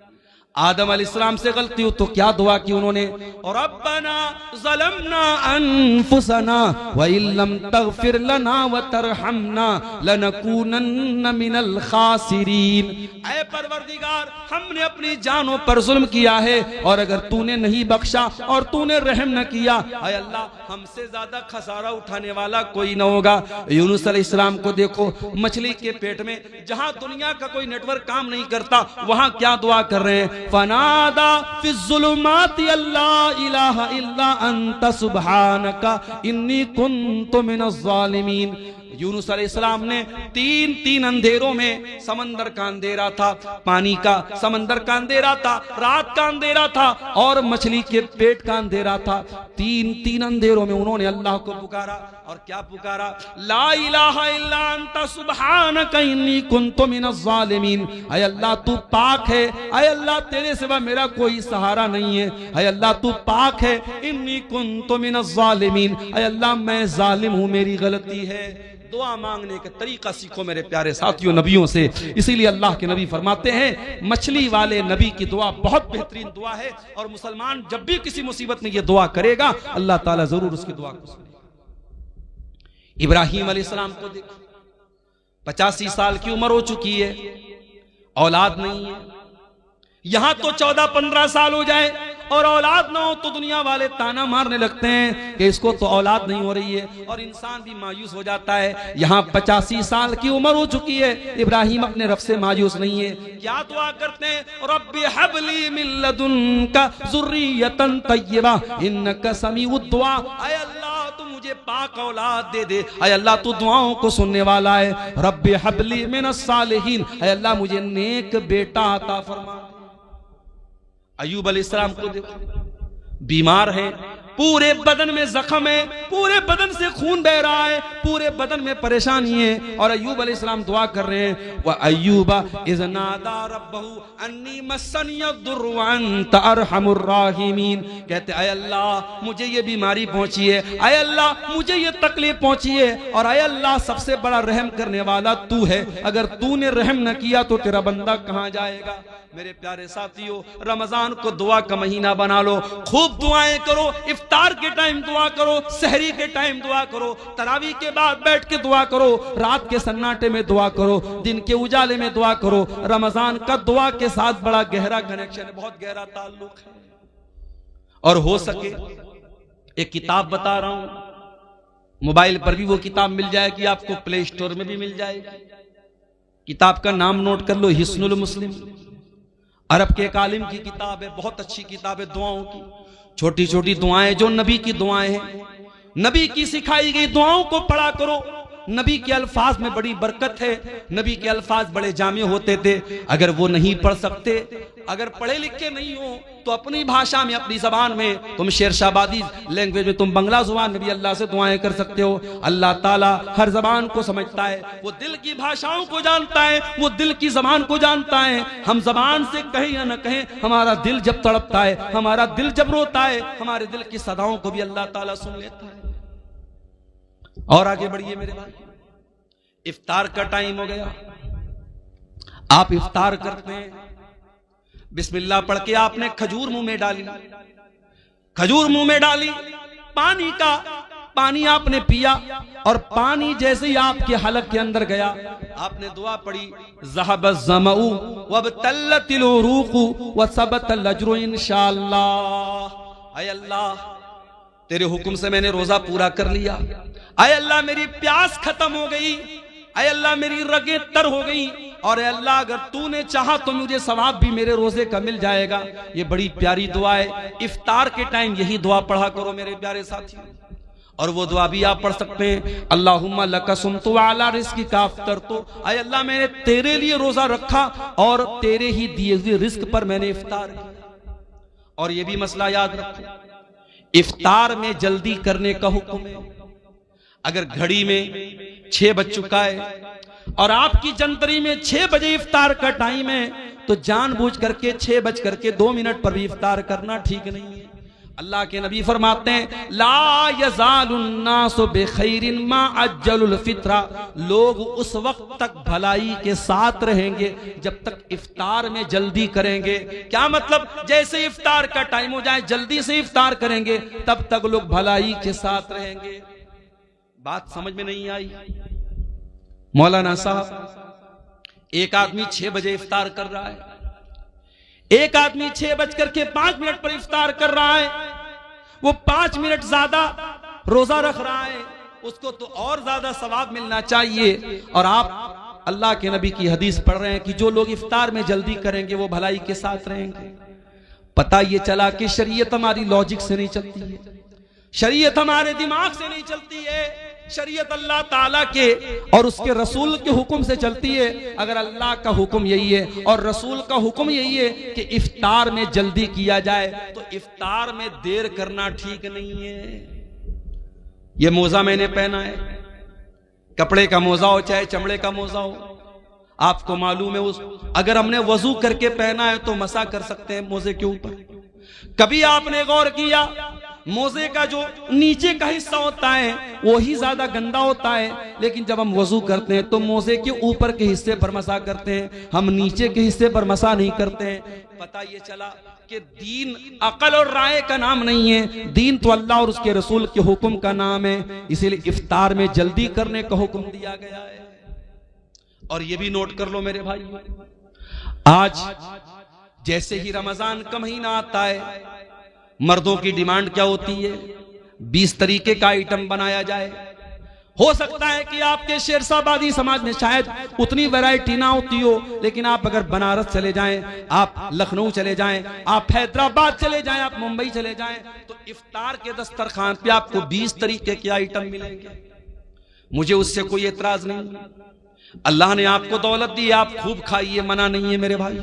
आदम अलैहिस्सलाम से गलती हो तो क्या दुआ की उन्होंने, और रब्बना ज़लमना अनफुसना व इल्लम तगफिर लना व तरहमना लनकूनन्ना मिनल खासिरीन। ऐ परवरदिगार, हमने अपनी जानों पर जुल्म किया है, और अगर तूने नहीं बख्शा और तूने रहम न किया, ऐ अल्लाह हमसे ज्यादा खसारा उठाने वाला कोई न होगा। यूनुस अलैहिस्सलाम को देखो, मछली के पेट में, जहां दुनिया का कोई नेटवर्क काम नहीं करता, वहां क्या दुआ कर रहे हैं, फनादा फिज़्ज़ुलुमाति अल्ला इलाहा इल्ला अंता सुब्हानका इन्नी कुन्तु मिनज़ ज़ालिमीन। यूनुस अलैहिस्सलाम ने तीन अंधेरों में, समंदर का अंधेरा था, पानी का, समंदर का अंधेरा था, रात का अंधेरा था, और मछली के पेट का अंधेरा था, तीन अंधेरों में उन्होंने अल्लाह को पुकारा। और क्या पुकारा, ला इलाहा इल्ला अंता सुब्हानका इन्नी कुन्तु मिनज़ ज़ालिमीन। ऐ अल्लाह तू पाक है, ऐ अल्लाह तेरे सिवा मेरा कोई सहारा नहीं है, ऐ अल्लाह तू पाक है, इन्नी कुन्तु मिनज़ ज़ालिमीन। ऐ अल्लाह मैं जालिम हूं, मेरी गलती है। दुआ मांगने का तरीका सीखो मेरे प्यारे साथियों नबियों से। इसीलिए अल्लाह के नबी फरमाते हैं, मछली वाले नबी की दुआ बहुत बेहतरीन दुआ है, और मुसलमान जब भी किसी मुसीबत में ये दुआ करेगा, अल्लाह ताला जरूर उसकी दुआ को सुनेगा। इब्राहिम अलैहिस्सलाम को देखो, 85 साल की उम्र हो चुकी है, औलाद नहीं है। यहां तो 14-15 साल हो जाए और औलाद ना हो तो दुनिया वाले ताना मारने लगते हैं कि इसको तो औलाद नहीं हो रही है, और इंसान भी मायूस हो जाता है। यहाँ 85 साल की उम्र हो चुकी है, इब्राहिम अपने रब से मायूस नहीं है। क्या दुआ करते हैं, रब्बी हबली मिन लदुनका ज़ुर्रियतन तय्यबा इन्नका समीउद दुआ। ऐ अल्लाह तू मुझे पाक औलाद दे दे, ऐ अल्लाह तू दुआओं को सुनने वाला है। रब्बी हबली मिनस सालिहीन, ऐ अल्लाह मुझे नेक बेटा अता फरमा। अय्यूब अलैहिस्सलाम को देखो, बीमार है, पूरे बदन में जख्म है, पूरे बदन से खून बह रहा है, पूरे बदन में परेशानी है, और अय्यूब अलैहिस्सलाम दुआ कर रहे हैं, व अय्यूबा इज़ नादा रब्बहू अन्नी मस्सनियद्दुर्रु व अंत अरहमुर राहिमीन। कहते अय अल्लाह मुझे ये बीमारी पहुंची है, अय अल्लाह मुझे ये तकलीफ पहुंची है, और अय अल्लाह सबसे बड़ा रहम करने वाला तू है, अगर तूने रहम न किया तो तेरा बंदा कहां जाएगा। मेरे प्यारे साथियों, रमजान को दुआ का महीना बना लो, खूब दुआएं करो, इफ्तार के टाइम दुआ करो, सहरी के टाइम दुआ करो, तरावी के बाद बैठ के दुआ करो, रात के सन्नाटे में दुआ करो, दिन के उजाले में दुआ करो। रमजान का दुआ के साथ बड़ा गहरा कनेक्शन है, बहुत गहरा ताल्लुक है। और हो सके एक किताब बता रहा हूं, मोबाइल पर भी वो किताब मिल जाएगी आपको, प्ले स्टोर में भी मिल जाएगी। किताब का नाम नोट कर लो, हिस्नुल मुस्लिम, अरब के एक आलिम की किताब है, बहुत अच्छी किताब है दुआओं की, छोटी छोटी दुआएं जो नबी की दुआएं हैं, नबी की सिखाई गई दुआओं को पढ़ा करो। नबी के अल्फाज में बड़ी बरकत है, नबी के अल्फाज बड़े जामे होते थे। अगर वो नहीं पढ़ सकते, अगर पढ़े लिखे नहीं हो, तो अपनी भाषा में, अपनी जबान में, तुम शेरशाबादी लैंग्वेज में, तुम बंगला जुबान में भी अल्लाह से दुआएं कर सकते हो। अल्लाह ताला हर जबान को समझता है, वो दिल की भाषाओं को जानता है, वो दिल की जबान को जानता है। हम जबान से कहें या न कहें, हमारा दिल जब तड़पता है, हमारा दिल जब रोता है, हमारे दिल की सदाओं को भी अल्लाह ताला सुन लेता है। और आगे बढ़िए मेरे भाई, इफ्तार का टाइम हो गया। आप इफ्तार करते हैं, बिस्मिल्लाह पढ़ के आपने खजूर मुंह में डाली, खजूर मुंह में डाली, पानी आपने पिया, और पानी जैसे ही आपके हलक के अंदर गया, आपने दुआ पढ़ी, ज़हबज़ ज़मऊ वबतल्लतिल उरूक़ु वसबतल अज्रु इंशाअल्लाह। ऐ अल्लाह तेरे हुक्म से मैंने रोजा पूरा कर लिया, ऐ अल्लाह मेरी प्यास खत्म हो गई, ऐ अल्लाह मेरी रगें तर हो गई, और ऐ अल्लाह अगर तूने चाहा तो मुझे सवाब भी मेरे रोजे का मिल जाएगा। ये बड़ी प्यारी दुआ है, इफ्तार के टाइम यही दुआ पढ़ा करो मेरे प्यारे साथियों। और वो दुआ भी आप पढ़ सकते हैं, अल्लाहुम्मा लका सुमतु व अला रिज़्क़िका अफ़्तरतु, ऐ अल्लाह मैंने तेरे लिए रोजा रखा और तेरे ही दिए हुए रिस्क पर मैंने इफ्तार किया। और ये भी मसला याद रखो, इफ्तार में जल्दी करने का हुक्म है। अगर घड़ी में 6 बज चुका है और आपकी जंतरी में 6 बजे इफ्तार का टाइम है, तो जानबूझ करके 6 बज करके 2 मिनट पर भी इफ्तार करना ठीक नहीं है। अल्लाह के नबी फरमाते हैं, ला यज़ालुन्नासु बिखैरिन मा अज्जलुल फित्रा, लोग उस वक्त तक भलाई के साथ रहेंगे जब तक इफ्तार में जल्दी करेंगे। क्या मतलब, जैसे इफ्तार का टाइम हो जाए जल्दी से इफ्तार करेंगे, तब तक लोग भलाई के साथ रहेंगे। बात समझ में नहीं आई? मौलाना साहब, एक आदमी 6 बजे इफ्तार कर रहा है, एक आदमी 6:05 पर इफ्तार कर रहा है, वो 5 मिनट ज्यादा रोजा रख रहा है, उसको तो और ज्यादा सवाब मिलना चाहिए। और आप अल्लाह के नबी की हदीस पढ़ रहे हैं कि जो लोग इफ्तार में जल्दी करेंगे वो भलाई के साथ रहेंगे। पता ये चला कि शरीयत हमारी लॉजिक से नहीं चलती है, शरीयत हमारे दिमाग से नहीं चलती है, शरीयत अल्लाह ताला के और उसके रसूल के हुक्म से चलती है। अगर अल्लाह का हुक्म यही है और रसूल का हुक्म यही है कि इफ्तार में जल्दी किया जाए, तो इफ्तार में देर करना ठीक नहीं है। ये मोजा मैंने पहना है, कपड़े का मोजा हो चाहे चमड़े का मोजा हो, आपको मालूम है उस अगर हमने वजू करके पहना है तो मसा कर सकते हैं मोजे के ऊपर। कभी आपने गौर किया, मोजे का जो नीचे का हिस्सा होता है वो ही ज्यादा गंदा होता है, लेकिन जब हम वजू करते हैं तो मोजे के ऊपर के हिस्से पर मसा करते हैं, हम नीचे के हिस्से पर मसा नहीं करते हैं। पता ये चला कि दीन अकल और राय का नाम नहीं है, दीन तो अल्लाह और उसके रसूल के हुक्म का नाम है। इसीलिए इफ्तार में जल्दी करने का हुक्म दिया गया है। और ये भी नोट कर लो मेरे भाई, आज जैसे ही रमजान का महीना आता है, मर्दों की डिमांड क्या होती है, 20 तरीके का आइटम बनाया जाए। हो सकता है कि आपके शेरशाबादी समाज में शायद उतनी वैरायटी ना होती हो, लेकिन आप अगर बनारस चले जाएं, आप लखनऊ चले जाएं, आप हैदराबाद चले जाएं, आप मुंबई चले जाएं, तो इफ्तार के दस्तरखान पे आपको 20 तरीके के आइटम मिलेंगे। मुझे उससे कोई एतराज नहीं, अल्लाह ने आपको दौलत दी, आप खूब खाइए, मना नहीं है मेरे भाई,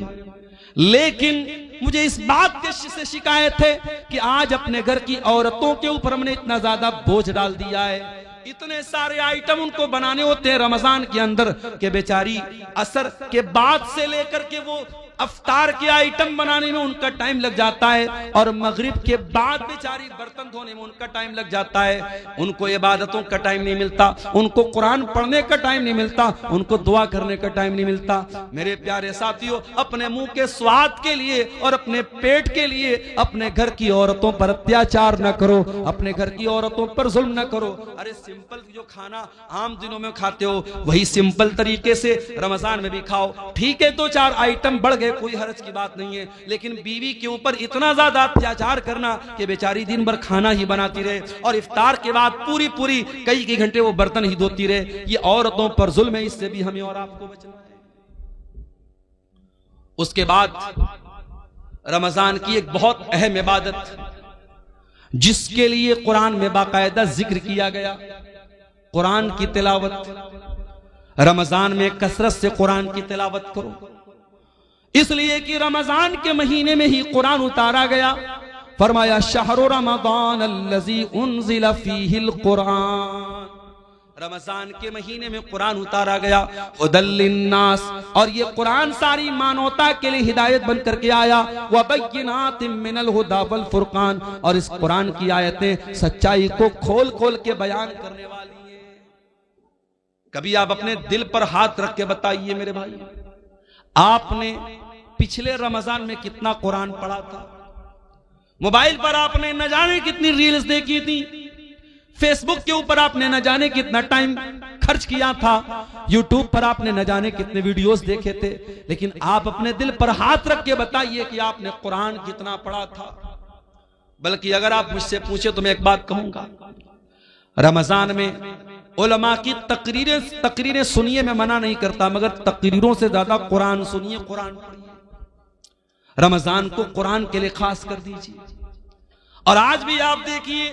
लेकिन मुझे इस बात के से शिकायत है कि आज अपने घर की औरतों के ऊपर हमने इतना ज्यादा बोझ डाल दिया है, इतने सारे आइटम उनको बनाने होते हैं रमजान के अंदर कि बेचारी असर के बाद से लेकर के वो अफ्तार के आइटम बनाने में उनका टाइम लग जाता है, और मगरिब के बाद बेचारी बर्तन धोने में उनका टाइम लग जाता है। उनको इबादतों का टाइम नहीं मिलता, उनको कुरान पढ़ने का टाइम नहीं मिलता, उनको दुआ करने का टाइम नहीं मिलता। मेरे प्यारे साथियों, अपने मुंह के स्वाद के लिए और अपने पेट के लिए अपने घर की औरतों पर अत्याचार न करो, अपने घर की औरतों पर जुल्म न करो। अरे सिंपल जो खाना आम दिनों में खाते हो वही सिंपल तरीके से रमजान में भी खाओ। ठीक है, 2-4 आइटम बढ़ गए, कोई हर्ज की बात नहीं है, लेकिन बीवी के ऊपर इतना ज्यादा अत्याचार करना कि बेचारी दिन भर खाना ही बनाती रहे और इफ्तार के बाद पूरी कई घंटे वो बर्तन ही धोती रहे, ये औरतों पर जुल्म है। इससे भी हमें और आपको बचना है। उसके बाद रमजान की एक बहुत अहम इबादत जिसके लिए कुरान में बाकायदा जिक्र किया गया, कुरान की तिलावत। रमजान में कसरत से कुरान की तिलावत करो, इसलिए कि रमजान के महीने में ही कुरान उतारा गया। फरमाया शहरु रमजान अल्लज़ी उन्ज़िला फ़ीहिल कुरान, रमजान के महीने में कुरान उतारा गया। हुदल लिन्नास, और ये कुरान सारी मानवता के लिए हिदायत बन करके आया। व बय्यिनातिम मिनल हुदा वल फुरकान, और इस कुरान की आयतें सच्चाई को खोल खोल के बयान करने वाली हैं। कभी आप अपने दिल पर हाथ रख के बताइए मेरे भाई, आपने पिछले रमजान में कितना कुरान पढ़ा था? मोबाइल पर आपने न जाने कितनी रील्स देखी थी, फेसबुक के ऊपर आपने न जाने कितना टाइम खर्च किया था, यूट्यूब पर आपने न जाने कितने वीडियोस देखे थे, लेकिन आप अपने दिल पर हाथ रख के बताइए कि आपने कुरान कितना पढ़ा था। बल्कि अगर आप मुझसे पूछे तो मैं एक बात कहूंगा, रमजान में उलमा की तकरीरें सुनिए, मैं मना नहीं करता, मगर तकरीरों से ज्यादा कुरान सुनिए, कुरान पढ़िए। रमजान को कुरान के लिए खास कर दीजिए। और आज भी आप देखिए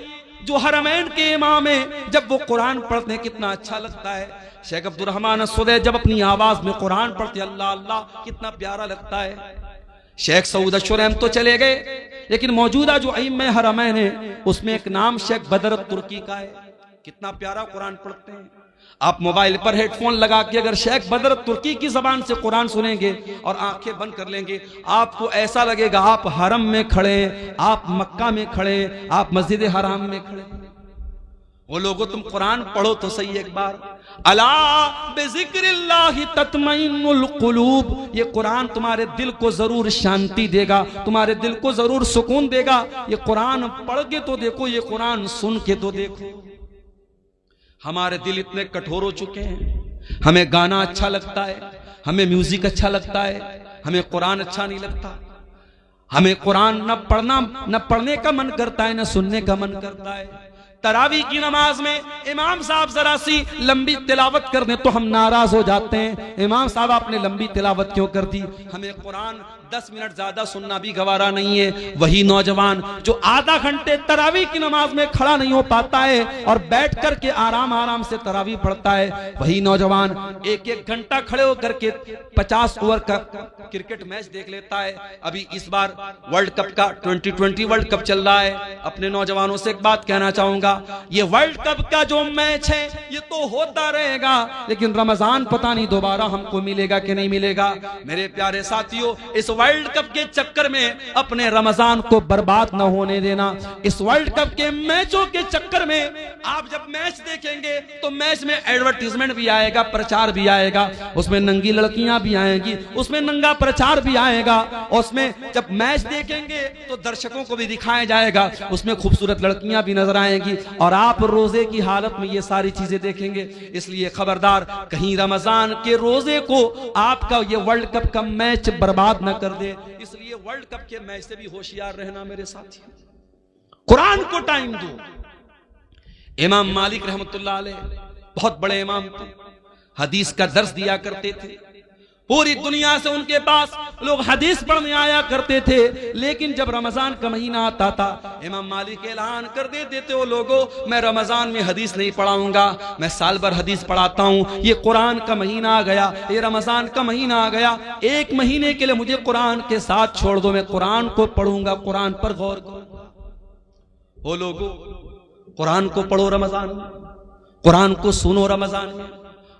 जो हरमैन के इमाम है, जब वो कुरान पढ़ते हैं कितना अच्छा लगता है। शेख अब्दुल रहमान अस्सुदैई जब अपनी आवाज में कुरान पढ़ते अल्लाह अल्लाह, कितना प्यारा लगता है। शेख सऊद अशरम तो चले गए, लेकिन मौजूदा जो इमाम हरमैन है उसमें एक नाम शेख बदर तुर्की का है, कितना प्यारा कुरान पढ़ते हैं। आप मोबाइल पर हेडफोन लगा के अगर शेख बदर तुर्की की जबान से कुरान सुनेंगे और आंखें बंद कर लेंगे, आपको ऐसा लगेगा आप हरम में खड़े, आप मक्का में खड़े, आप मस्जिद हराम में खड़े। वो लोगों, तुम कुरान पढ़ो तो सही एक बार। अला बिज़िक्रिल्लाहि तत्मइन्नुल कुलूब, ये कुरान तुम्हारे दिल को जरूर शांति देगा, तुम्हारे दिल को जरूर सुकून देगा। ये कुरान पढ़ के तो देखो, ये कुरान सुन के तो देखो। हमारे दिल इतने कठोर हो चुके हैं, हमें गाना अच्छा लगता है, हमें म्यूजिक अच्छा लगता है, हमें कुरान अच्छा नहीं लगता। हमें कुरान न पढ़ने का मन करता है, न सुनने का मन करता है। तरावी की नमाज में इमाम साहब जरा सी लंबी तिलावत कर दें तो हम नाराज हो जाते हैं, इमाम साहब आपने लंबी तिलावत क्यों कर दी? हमें कुरान 10 मिनट ज्यादा सुनना भी गवारा नहीं है। वही नौजवान जो आधा घंटे तरावी की नमाज में खड़ा नहीं हो पाता है और बैठ करके आराम आराम से तरावी पढ़ता है, वही नौजवान 1-1 घंटा खड़े होकर के 50 ओवर का क्रिकेट मैच देख लेता है। अभी इस बार वर्ल्ड कप का 2020 वर्ल्ड कप चल रहा है। अपने नौजवानों से एक बात कहना चाहूंगा, ये वर्ल्ड कप का जो मैच है ये तो होता रहेगा, लेकिन रमजान पता नहीं दोबारा हमको मिलेगा कि नहीं मिलेगा। मेरे प्यारे साथियों, इस वर्ल्ड कप के चक्कर में अपने रमजान को बर्बाद न होने देना। इस वर्ल्ड कप के मैचों के चक्कर में आप जब मैच देखेंगे तो मैच में एडवर्टीजमेंट भी आएगा, प्रचार भी आएगा, उसमें नंगी लड़कियां भी आएंगी, उसमें नंगा प्रचार भी आएगा। उसमें जब मैच देखेंगे तो दर्शकों को भी दिखाया जाएगा, उसमें खूबसूरत लड़कियां भी नजर आएंगी, और आप रोजे की हालत में ये सारी चीजें देखेंगे। इसलिए खबरदार, कहीं रमजान के रोजे को आपका ये वर्ल्ड कप का मैच बर्बाद न कर दे। इसलिए वर्ल्ड कप के मैच से भी होशियार रहना मेरे साथी। कुरान को टाइम दो। इमाम मालिक रहमतुल्लाह अलैह बहुत बड़े इमाम थे, हदीस का दर्स दिया करते थे। पूरी दुनिया से उनके पास लोग हदीस पढ़ने आया करते थे, लेकिन जब रमजान का महीना आता था इमाम मालिक ऐलान कर देते थे, वो लोगों मैं रमजान में हदीस नहीं पढ़ाऊंगा, मैं साल भर हदीस पढ़ाता हूं। ये कुरान का महीना आ गया, ये रमजान का महीना आ गया, एक महीने के लिए मुझे कुरान के साथ छोड़ दो, मैं कुरान को पढ़ूंगा, कुरान पर गौर करूंगा। वो लोगों कुरान को पढ़ो रमजान में, कुरान को सुनो रमजान में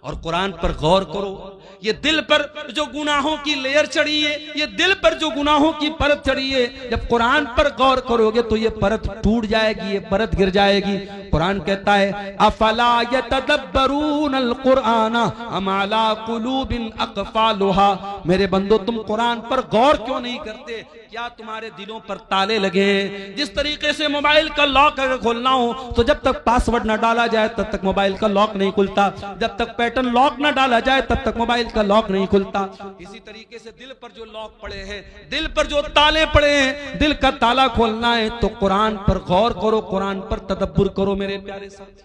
और कुरान पर गौर करो। ये दिल पर जो गुनाहों की लेयर चढ़ी है, ये दिल पर जो गुनाहों की परत चढ़ी है, जब कुरान पर गौर करोगे तो ये परत टूट जाएगी, ये परत गिर जाएगी। कुरान कहता है अफला यतदब्बरून अल कुरान अम अला कुलूबिन अक़फ़ालुहा, मेरे बंदो तुम कुरान पर गौर क्यों नहीं करते? क्या तुम्हारे दिलों पर ताले लगे हैं? जिस तरीके से मोबाइल का लॉक अगर खोलना हो तो जब तक पासवर्ड ना डाला जाए तब तक मोबाइल का लॉक नहीं खुलता, जब तक पैटर्न लॉक ना डाला जाए तब तक मोबाइल का लॉक नहीं खुलता। इसी तरीके से दिल पर जो लॉक पड़े हैं, दिल पर जो ताले पड़े हैं, दिल का ताला खोलना है तो कुरान पर गौर करो, कुरान पर तदब्बुर करो मेरे प्यारे साथी,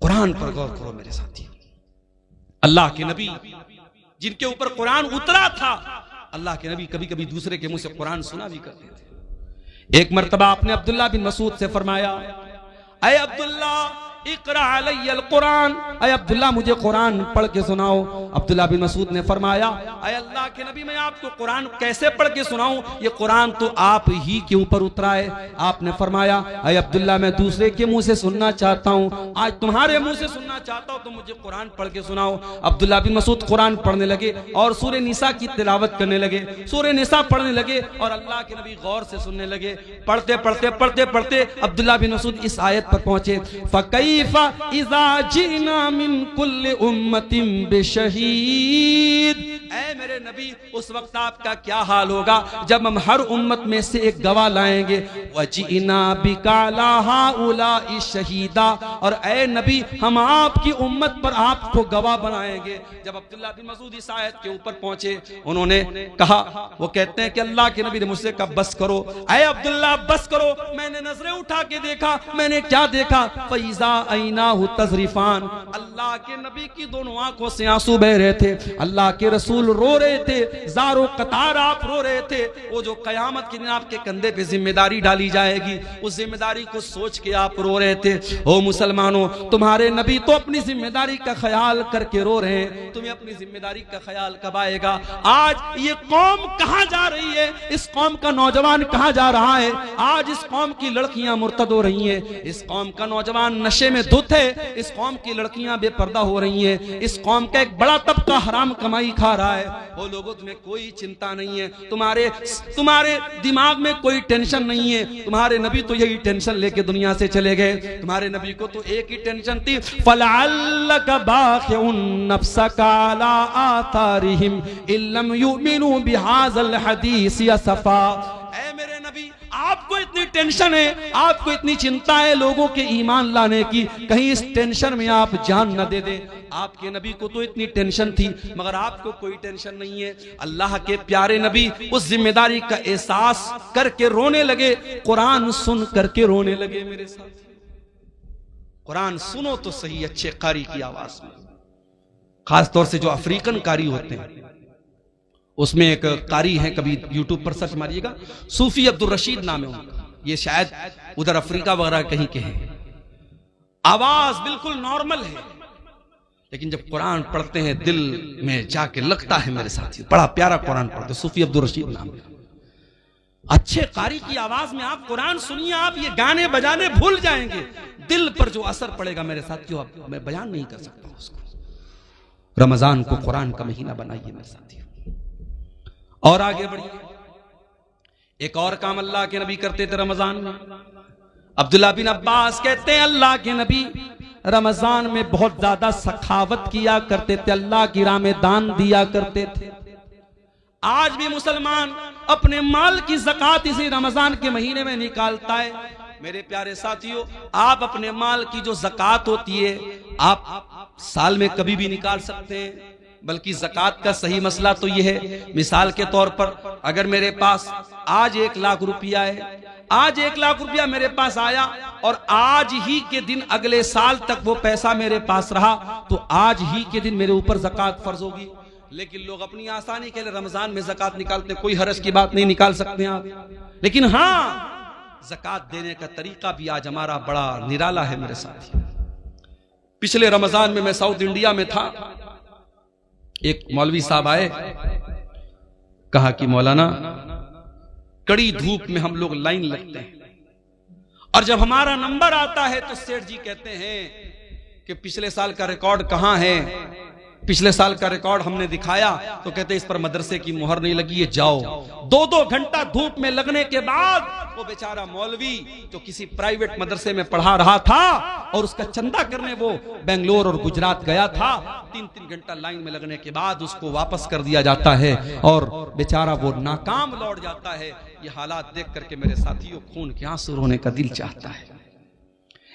कुरान पर गौर करो मेरे साथी। अल्लाह के नबी जिनके ऊपर कुरान उतरा था, अल्लाह के नबी कभी कभी दूसरे के मुंह से कुरान सुना भी करते थे। एक मर्तबा आपने अब्दुल्ला बिन मसूद से फरमाया, ऐ अब्दुल्ला इक़रा अलैयल कुरान, ऐ अब्दुल्ला मुझे कुरान पढ़ के सुनाओ। अब्दुल्ला बिन मसूद ने फरमाया, ऐ अल्लाह के नबी मैं आपको कुरान कैसे पढ़ के सुनाऊं, ये कुरान तो आप ही के ऊपर उतरा है। आपने फरमाया, ऐ अब्दुल्ला मैं दूसरे के मुंह से सुनना चाहता हूं, आज तुम्हारे मुंह से सुनना चाहता हूं तो मुझे कुरान पढ़ के सुनाओ। अब्दुल्ला बिन मसूद कुरान पढ़ने लगे और सूरह निसा की तिलावत करने लगे, सूरह निसा पढ़ने लगे और अल्लाह के नबी गौर से सुनने लगे। पढ़ते पढ़ते पढ़ते पढ़ते अब्दुल्ला बिन मसूद इस आयत पर पहुंचे, फकैफ़ इज़ा जिना मिन कुल्लि उम्मतिन बिशहीद, ऐ मेरे नबी उस वक्त आपका क्या हाल होगा जब हम हर उम्मत में से एक गवाह लाएंगे। वजीना बिका ला हाउलाई शहीदा, और ऐ नबी हम आपकी उम्मत पर आपको गवाह बनाएंगे। जब अब्दुल्ला बिन मसूद इस आयत के ऊपर पहुंचे, उन्होंने कहा, वो कहते हैं कि अल्लाह के नबी ने मुझसे कहा बस करो, ऐ अब्दुल्ला बस करो। मैंने नजरें उठा के देखा, मैंने क्या देखा, फैज़ा ऐनाहु तज़रिफान, अल्लाह के नबी की दोनों आंखों से आंसू बह रहे थे, अल्लाह के रसूल रो रहे थे, ज़ारो कतार आप रो रहे थे। वो जो कयामत के दिन आपके कंधे पे जिम्मेदारी डाली जाएगी, उस जिम्मेदारी को सोच के आप रो रहे थे। ओ मुसलमानों, तुम्हारे नबी तो अपनी जिम्मेदारी का ख्याल करके रो रहे हैं, तुम्हें अपनी जिम्मेदारी का ख्याल कब आएगा? आज ये कौम कहां जा रही है? इस कौम का नौजवान कहां जा रहा है? आज इस कौम की लड़कियां मुर्तद हो रही हैं, इस कौम का नौजवान नशे में धुत है, इस कौम की लड़कियां बेपर्दा हो रही हैं, इस कौम का एक बड़ा तबका हराम कमाई खा रहा है। वो लोगों तुम्हें कोई चिंता नहीं है, तुम्हारे दिमाग में कोई टेंशन नहीं है। तुम्हारे नबी तो यही टेंशन लेके दुनिया से चले गए। तुम्हारे नबी को तो एक ही टेंशन थी, फलअल्लक बाखिउन नफ्सका अला आथारिहिम इल्लम युमिनु बिहाज़ल हदीस असफा। ऐ मेरे नबी आपको इतनी टेंशन है, आपको इतनी चिंता है लोगों के ईमान लाने की, कहीं इस टेंशन में आप जान न दे दे। आपके नबी को तो इतनी टेंशन थी, मगर आपको कोई टेंशन नहीं है। अल्लाह के प्यारे नबी उस जिम्मेदारी का एहसास करके रोने लगे, कुरान सुन करके रोने लगे। मेरे साथ कुरान सुनो तो सही अच्छे कारी की आवाज में, खासतौर से जो अफ्रीकन कारी होते हैं। उसमें एक कारी है, कभी यूट्यूब पर सर्च मारिएगा, सूफी अब्दुल रशीद नाम है उनका, ये शायद उधर अफ्रीका वगैरह कहीं के हैं। आवाज बिल्कुल नॉर्मल है, लेकिन जब कुरान पढ़ते हैं दिल में जाके लगता है मेरे साथी, बड़ा प्यारा कुरान पढ़ते। सूफी अब्दुल रशीद नाम है। अच्छे कारी की आवाज में आप कुरान सुनिए, आप ये गाने बजाने भूल जाएंगे। दिल पर जो असर पड़ेगा मेरे साथियों, मैं बयान नहीं कर सकता उसको। रमजान को कुरान का महीना बनाइए मेरे साथियों, और आगे बढ़िए। एक और काम अल्लाह के नबी करते थे रमजान में। अब्दुल्ला बिन अब्बास कहते हैं अल्लाह के नबी रमजान में बहुत ज्यादा सखावत किया करते थे, अल्लाह की राह में दान दिया करते थे। आज भी मुसलमान अपने माल की ज़कात इसी रमजान के महीने में निकालता है। मेरे प्यारे साथियों, आप अपने माल की जो ज़कात होती है आप साल में कभी भी निकाल सकते हैं, बल्कि ज़कात का सही मसला तो यह है, मिसाल के तौर पर अगर मेरे पास आज 1 लाख रुपया है, आज 1 लाख रुपया मेरे पास आया और आज ही के दिन अगले साल तक वो पैसा मेरे पास रहा, तो आज ही के दिन मेरे ऊपर ज़कात फर्ज होगी। लेकिन लोग अपनी आसानी के लिए रमजान में ज़कात निकालते, कोई हरज की बात नहीं, निकाल सकते हैं आप। लेकिन हाँ, ज़कात देने का तरीका भी आज हमारा बड़ा निराला है मेरे साथी। पिछले रमजान में मैं साउथ इंडिया में था, एक मौलवी साहब आए, कहा कि मौलाना कड़ी धूप में हम लोग लाइन लगते हैं और जब हमारा नंबर आता है तो सेठ जी कहते हैं कि पिछले साल का रिकॉर्ड कहां है, पिछले साल का रिकॉर्ड हमने दिखाया तो कहते इस पर मदरसे की मुहर नहीं लगी है, जाओ। 2-2 घंटा धूप में लगने के बाद वो बेचारा मौलवी जो किसी प्राइवेट मदरसे में पढ़ा रहा था और उसका चंदा करने वो बेंगलोर और गुजरात गया था, 3-3 घंटा लाइन में लगने के बाद उसको वापस कर दिया जाता है और बेचारा वो नाकाम लौट जाता है। ये हालात देख करके मेरे साथियों खून के आंसू रोने का दिल चाहता है।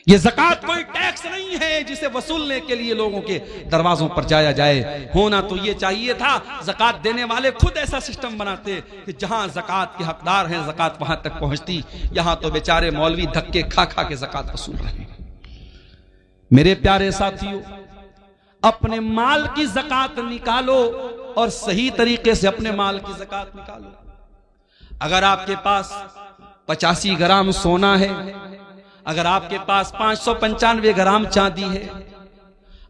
ये ज़कात कोई टैक्स नहीं है जिसे वसूलने के लिए लोगों के दरवाजों पर जाया जाए। होना तो ये चाहिए था, ज़कात देने वाले खुद ऐसा सिस्टम बनाते कि जहां ज़कात के हकदार हैं ज़कात वहां तक पहुंचती। यहां तो बेचारे मौलवी धक्के खा खा के ज़कात वसूल रहे हैं। मेरे प्यारे साथियों, अपने माल की ज़कात निकालो और सही तरीके से अपने माल की ज़कात निकालो। अगर आपके पास 85 ग्राम सोना है, अगर आपके पास 595 ग्राम चांदी है,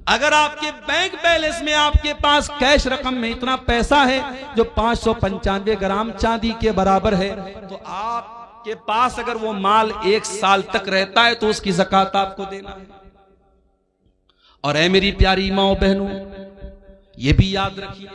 अगर आपके बैंक बैलेंस में आपके पास कैश रकम में इतना पैसा है जो 595 ग्राम चांदी के बराबर है, तो आपके पास अगर वो माल 1 साल तक रहता है तो उसकी ज़कात आपको देना है। और ऐ मेरी प्यारी माओ बहनों, ये भी याद रखिए,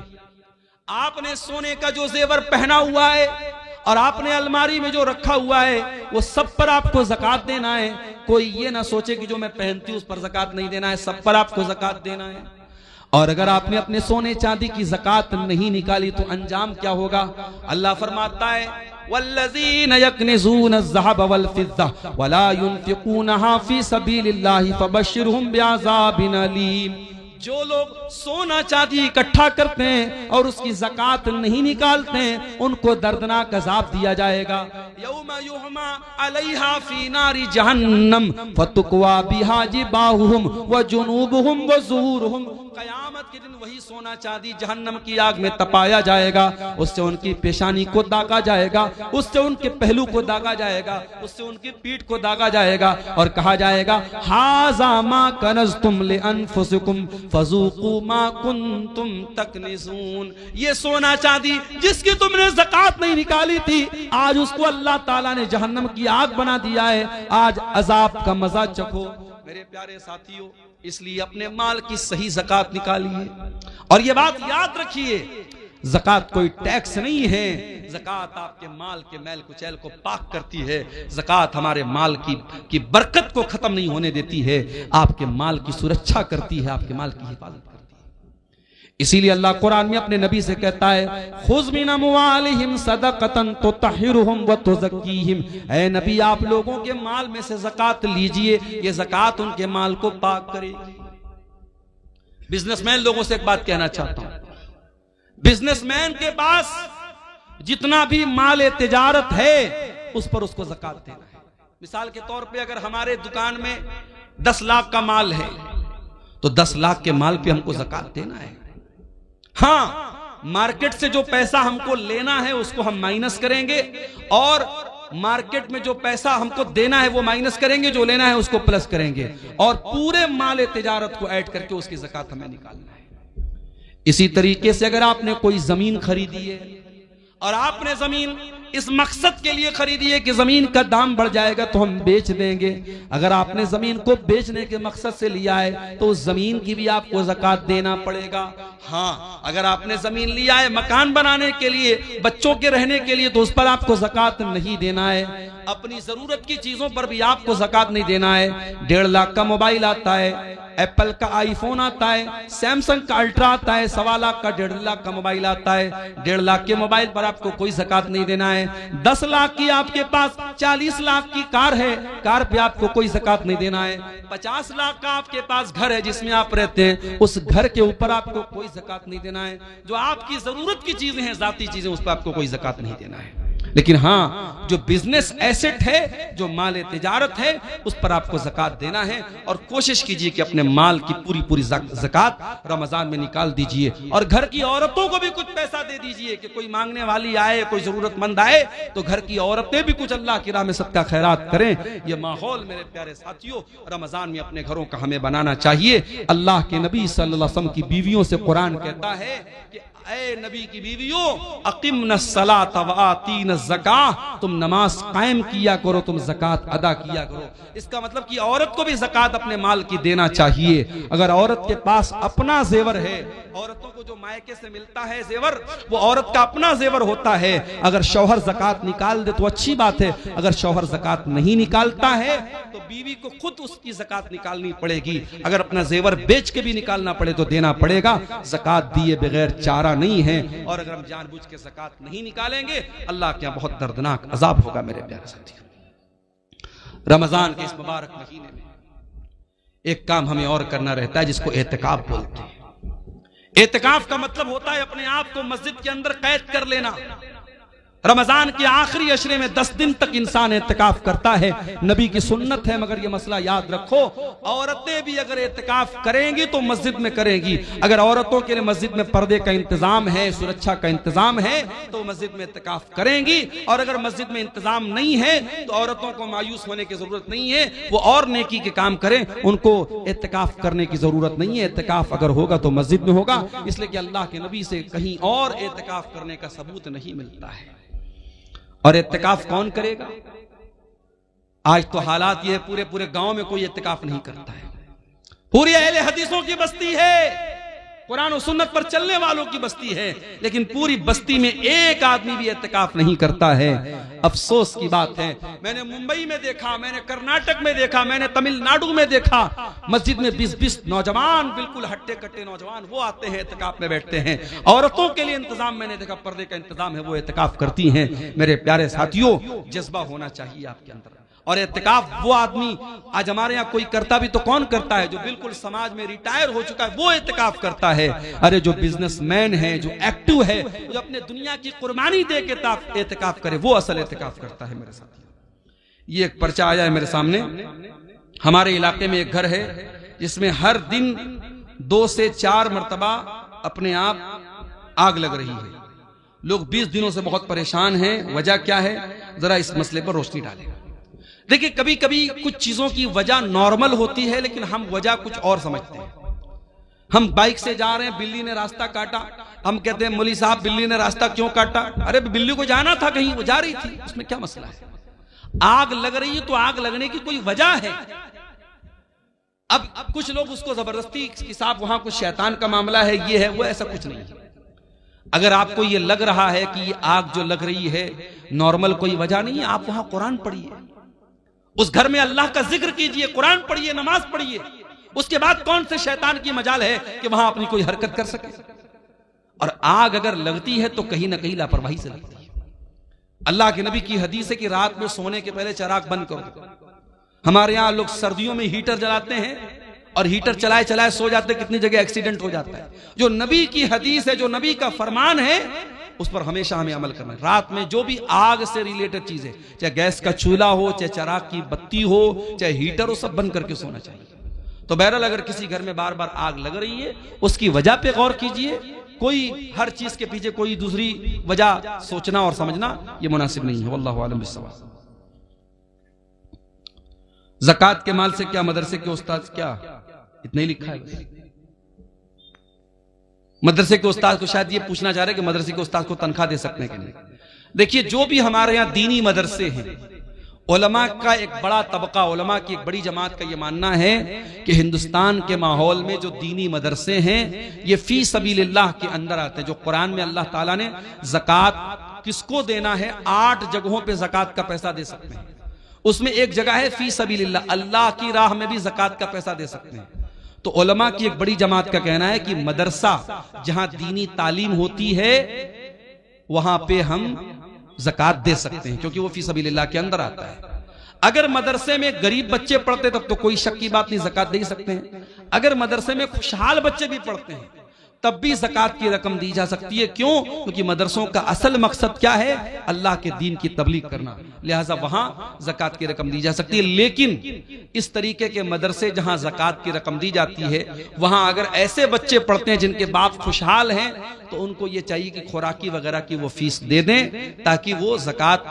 आपने सोने का जो जेवर पहना हुआ है और आपने अलमारी में जो रखा हुआ है वो सब पर आपको ज़कात देना है। कोई ये ना सोचे कि जो मैं पहनती हूं उस पर ज़कात नहीं देना है, सब पर आपको ज़कात देना है। और अगर आपने अपने सोने चांदी की ज़कात नहीं निकाली तो अंजाम क्या होगा? अल्लाह फरमाता है, वल्लज़ीन यक्निज़ून अज़्ज़हब वल-फ़िज़्ज़ा वला युनफ़िक़ूनहा फ़ी सबीलिल्लाहि फ़बश्शिरहुम बिअज़ाबिन अलीम। जो लोग सोना चांदी इकट्ठा करते हैं और उसकी ज़कात नहीं निकालते हैं, उनको दर्दनाक अज़ाब दिया जाएगा। यौमा युहमा अलैहा फी नारी जहन्नम फतुक्वा बिहा जिबाहुहुम व जुनूबुहुम व ज़ुहूरुहुम। क़यामत के दिन वही सोना चांदी जहन्नम की आग में तपाया जाएगा, उससे उनकी पेशानी को दागा जाएगा, उससे उनके पहलू को दागा जाएगा, उससे उनकी पीठ को दागा जाएगा और कहा जाएगा, हाज़ा मा कनज़्तुम लिअन्फुसिकुम फज़ूक़ू मा कुन्तुम तकनिज़ून। ये सोना चांदी जिसकी तुमने ज़कात नहीं निकाली थी, आज उसको अल्लाह ताला ने जहन्नम की आग बना दिया है, आज अजाब का मजा चखो। मेरे प्यारे साथियों, इसलिए अपने माल की सही ज़कात निकालिए और ये बात याद रखिए, ज़कात कोई टैक्स नहीं है। ज़कात आपके माल के मैल कुचैल को पाक करती है। ज़कात हमारे माल की बरकत को खत्म नहीं होने देती है, आपके माल की सुरक्षा करती है, आपके माल की हिफाजत करती है। इसीलिए अल्लाह कुरान में अपने नबी से कहता है, खुज़ मिन अम्वालिहिम सदक़तन तुतहिरुहुम व तुज़क्कीहिम। ऐ नबी, आप लोगों के माल में से ज़कात लीजिए, ये ज़कात उनके माल को पाक करेगी। बिजनेसमैन लोगों से एक बात कहना चाहता हूं, बिजनेसमैन के पास जितना भी माल तिजारत है उस पर उसको ज़कात देना है। मिसाल के तौर पे अगर हमारे दुकान में 10 लाख का माल है तो 10 लाख के माल पे हमको ज़कात देना है। हाँ, मार्केट से जो पैसा हमको लेना है उसको हम माइनस करेंगे और मार्केट में जो पैसा हमको देना है वो माइनस करेंगे, जो लेना है उसको प्लस करेंगे और पूरे माल तिजारत को ऐड करके उसकी ज़कात हमें निकालना है। इसी तरीके से अगर आपने कोई जमीन खरीदी है और आपने जमीन इस मकसद के लिए खरीदी है कि जमीन का दाम बढ़ जाएगा तो हम बेच देंगे, अगर आपने जमीन को बेचने के मकसद से लिया है तो उस जमीन की भी आपको ज़कात देना पड़ेगा। हाँ, अगर आपने जमीन लिया है मकान बनाने के लिए, बच्चों के रहने के लिए, तो उस पर आपको ज़कात नहीं देना है। अपनी जरूरत की चीजों पर भी आपको ज़कात नहीं देना है। 1.5 लाख का मोबाइल आता है, एप्पल का आईफोन आता है, सैमसंग का अल्ट्रा आता है, 1.25 लाख का 1.5 लाख का मोबाइल आता है। 1.5 लाख के मोबाइल पर आपको कोई ज़कात नहीं देना है। 10 लाख की आपके पास 40 लाख की कार है, कार पे आपको कोई ज़कात नहीं देना है। 50 लाख का आपके पास घर है जिसमें आप रहते हैं, उस घर के ऊपर आपको कोई ज़कात नहीं देना है। जो आपकी जरूरत की चीजें हैं, जाती चीजें, उस पर आपको कोई ज़कात नहीं देना है। लेकिन हाँ, जो बिजनेस एसेट है, जो माल तिजारत है, उस पर आपको ज़कात देना है। और कोशिश कीजिए कि अपने माल की पूरी पूरी ज़कात रमजान में निकाल दीजिए। और घर की औरतों को भी कुछ पैसा दे दीजिए कि कोई मांगने वाली आए, कोई जरूरतमंद आए तो घर की औरतें भी कुछ अल्लाह की राह में सदका खैरात करें। ये माहौल मेरे प्यारे साथियों रमजान में अपने घरों का हमें बनाना चाहिए। अल्लाह के नबी सल्लल्लाहु अलैहि वसल्लम की बीवियों से कुरान कहता है कि ऐ नबी की बीवियों, अक़िमनस्सलात व आतीनज़्ज़काह, तुम नमाज कायम किया करो, तुम ज़कात अदा किया करो। इसका मतलब कि औरत को भी ज़कात अपने माल की देना चाहिए। अगर औरत के पास अपना जेवर है, औरतों को जो मायके से मिलता है जेवर, वो औरत का अपना जेवर होता है। अगर शौहर ज़कात निकाल दे तो अच्छी बात है, अगर शौहर ज़कात नहीं निकालता है तो बीवी को खुद उसकी ज़कात निकालनी पड़ेगी। अगर अपना जेवर बेच के भी निकालना पड़े तो देना पड़ेगा। ज़कात दिए बगैर चारा नहीं है। और अगर हम जानबूझ के ज़कात नहीं निकालेंगे, अल्लाह के यहाँ बहुत दर्दनाक अजाब होगा। मेरे प्यारे साथियों, रमजान के इस मुबारक महीने में एक काम हमें और करना रहता है, जिसको एतिकाफ बोलते हैं। एतिकाफ का मतलब होता है अपने आप को मस्जिद के अंदर कैद कर लेना। रमजान के आखिरी अशरे में 10 दिन तक इंसान एतिकाफ करता है। नबी की सुन्नत है, मगर ये मसला याद रखो, औरतें भी अगर एतिकाफ करेंगी तो मस्जिद में करेंगी। अगर औरतों के लिए मस्जिद में पर्दे का इंतजाम है, सुरक्षा का इंतजाम है, तो मस्जिद में एतिकाफ करेंगी। और अगर मस्जिद में इंतजाम नहीं है तो औरतों को मायूस होने की जरूरत नहीं है, वो और नेकी के काम करें, उनको एतिकाफ करने की जरूरत नहीं है। एतिकाफ अगर होगा तो मस्जिद में होगा, इसलिए कि अल्लाह के नबी से कहीं और एतिकाफ करने का सबूत नहीं मिलता है। और इत्तिकाफ कौन करेगा? आज तो हालात ये है, पूरे पूरे गांव में कोई इत्तिकाफ नहीं करता है। पूरी अहले हदीसों की बस्ती है, कुरान और सुन्नत पर चलने वालों की बस्ती है, लेकिन पूरी बस्ती में एक आदमी भी इत्तिकाफ नहीं करता है। अफसोस की बात है। मैंने मुंबई में देखा, मैंने कर्नाटक में देखा, मैंने तमिलनाडु में देखा, मस्जिद में 20-20 नौजवान, बिल्कुल हट्टे कट्टे नौजवान, वो आते हैं इत्तिकाफ में बैठते हैं। औरतों के लिए इंतजाम मैंने देखा, पर्दे का इंतजाम है, वो इत्तिकाफ करती हैं। मेरे प्यारे साथियों, जज्बा होना चाहिए आपके अंदर। और इत्तिकाफ वो आदमी, आज हमारे यहाँ कोई करता भी तो कौन करता है? जो बिल्कुल समाज में रिटायर हो चुका है, वो इत्तिकाफ करता है। अरे जो बिजनेसमैन है, जो एक्टिव है, जो अपने दुनिया की कुर्बानी दे के इत्तिकाफ करे, वो असल इत्तिकाफ करता है। मेरे साथ ये एक पर्चा आया है मेरे सामने। हमारे इलाके में एक घर है जिसमें हर दिन 2 से 4 मरतबा अपने आप आग लग रही है। लोग 20 दिनों से बहुत परेशान हैं। वजह क्या है? जरा इस मसले पर रोशनी डालें। देखिए, कभी कभी कुछ चीजों की वजह नॉर्मल होती है, लेकिन हम वजह कुछ और समझते हैं। हम बाइक से जा रहे हैं, बिल्ली ने रास्ता काटा, हम कहते हैं मौलवी साहब बिल्ली ने रास्ता क्यों काटा? अरे बिल्ली को जाना था कहीं, वो जा रही थी, उसमें क्या मसला है? आग लग रही है तो आग लगने की कोई वजह है। अब कुछ लोग उसको जबरदस्ती कि साहब वहां कुछ शैतान का मामला है, ये है वो, ऐसा कुछ नहीं है। अगर आपको ये लग रहा है कि ये आग जो लग रही है नॉर्मल कोई वजह नहीं है, आप वहां कुरान पढ़िए, उस घर में अल्लाह का जिक्र कीजिए, कुरान पढ़िए, नमाज पढ़िए। उसके बाद कौन से शैतान की मजाल है कि वहां अपनी कोई हरकत कर सके? और आग अगर लगती है तो कहीं ना कहीं लापरवाही से लगती है। अल्लाह के नबी की हदीस है कि रात में सोने के पहले चिराग बंद करो। हमारे यहां लोग सर्दियों में हीटर जलाते हैं और हीटर चलाए चलाए सो जाते, कितनी जगह एक्सीडेंट हो जाता है। जो नबी की हदीस है, जो नबी का फरमान है, उस पर हमेशा हमें अमल करना है। रात में जो भी आग से रिलेटेड चीजें, चाहे गैस का चूल्हा हो, चाहे चिराग की बत्ती हो, चाहे हीटर हो, सब बंद करके सोना चाहिए। तो बहरहाल अगर किसी घर में बार बार आग लग रही है, उसकी वजह पे गौर कीजिए। कोई हर चीज के पीछे कोई दूसरी वजह सोचना और समझना ये मुनासिब नहीं है। वल्लाहु आलम बिस्सवाब। ज़कात के माल से क्या मदरसे के उस्ताद, क्या इतना ही लिखा है? मदरसे के उस्ताद को शायद ये पूछना चाह रहे हैं कि मदरसे के उस्ताद को तनख्वाह दे सकते हैं कि नहीं। देखिए, जो भी हमारे यहाँ दीनी मदरसे हैं, उलमा का एक बड़ा तबका, उलमा की एक बड़ी जमात का ये मानना है कि हिंदुस्तान के माहौल में जो दीनी मदरसे हैं ये फी सबीलिल्लाह के अंदर आते हैं। जो कुरान में अल्लाह ताला ने ज़कात किसको देना है, 8 जगहों पे ज़कात का पैसा दे सकते हैं। उसमें एक जगह है फी सबीलिल्लाह, अल्लाह की राह में भी ज़कात का पैसा दे सकते हैं। तो उलमा की एक बड़ी जमात का कहना है कि मदरसा जहां दीनी तालीम होती है वहां पे हम ज़कात दे सकते हैं, क्योंकि वो फी सबीलिल्लाह के अंदर आता है। अगर मदरसे में गरीब बच्चे पढ़ते तब तो कोई शक की बात नहीं, ज़कात दे सकते हैं। अगर मदरसे में खुशहाल बच्चे भी पढ़ते हैं तब भी ज़कात की रकम दी जा सकती है। क्यों? क्योंकि मदरसों का असल मकसद क्या है? अल्लाह के दीन की तबलीग करना, लिहाजा वहां ज़कात की रकम दी जा सकती है। लेकिन इस तरीके के मदरसे जहां ज़कात की रकम दी जाती है वहां अगर ऐसे बच्चे पढ़ते हैं जिनके बाप खुशहाल हैं तो उनको ये चाहिए कि खुराकी वगैरह की वो फीस दे दें ताकि वो ज़कात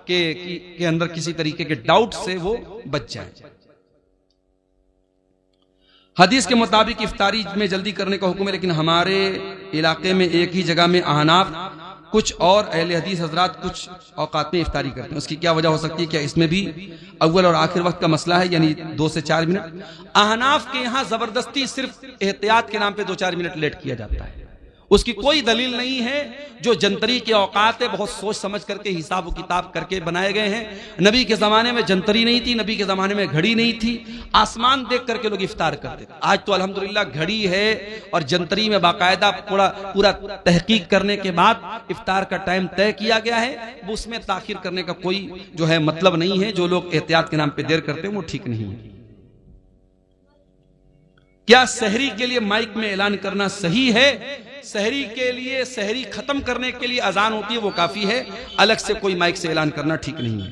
के अंदर किसी तरीके के डाउट से वो बच जाए। हदीस के मुताबिक इफ्तारी में जल्दी करने का हुक्म है, लेकिन हमारे इलाके में एक ही जगह में अहनाफ कुछ और अहले हदीस हजरात कुछ औकात में इफ्तारी करते हैं। उसकी क्या वजह हो सकती है? क्या इसमें भी अव्वल और आखिर वक्त का मसला है, यानी 2 से 4 मिनट? अहनाफ के यहाँ जबरदस्ती सिर्फ एहतियात के नाम पे 2-4 मिनट लेट किया जाता है, उसकी कोई दलील नहीं है। जो जंतरी के औकात है बहुत सोच समझ करके हिसाब व किताब करके बनाए गए हैं। नबी के जमाने में जंतरी नहीं थी, नबी के जमाने में घड़ी नहीं थी, आसमान देख करके लोग इफ्तार करते थे। आज तो अल्हम्दुलिल्लाह घड़ी है और जंतरी में बाकायदा पूरा तहकीक करने के बाद इफ्तार का टाइम तय किया गया है। वो उसमें ताखिर करने का कोई जो है मतलब नहीं है। जो लोग एहतियात के नाम पे देर करते हैं वो ठीक नहीं है। क्या सहरी के लिए माइक में ऐलान करना सही है? सहरी के लिए, सहरी खत्म करने के लिए अजान होती है वो काफी है, अलग से कोई माइक से ऐलान करना ठीक नहीं है।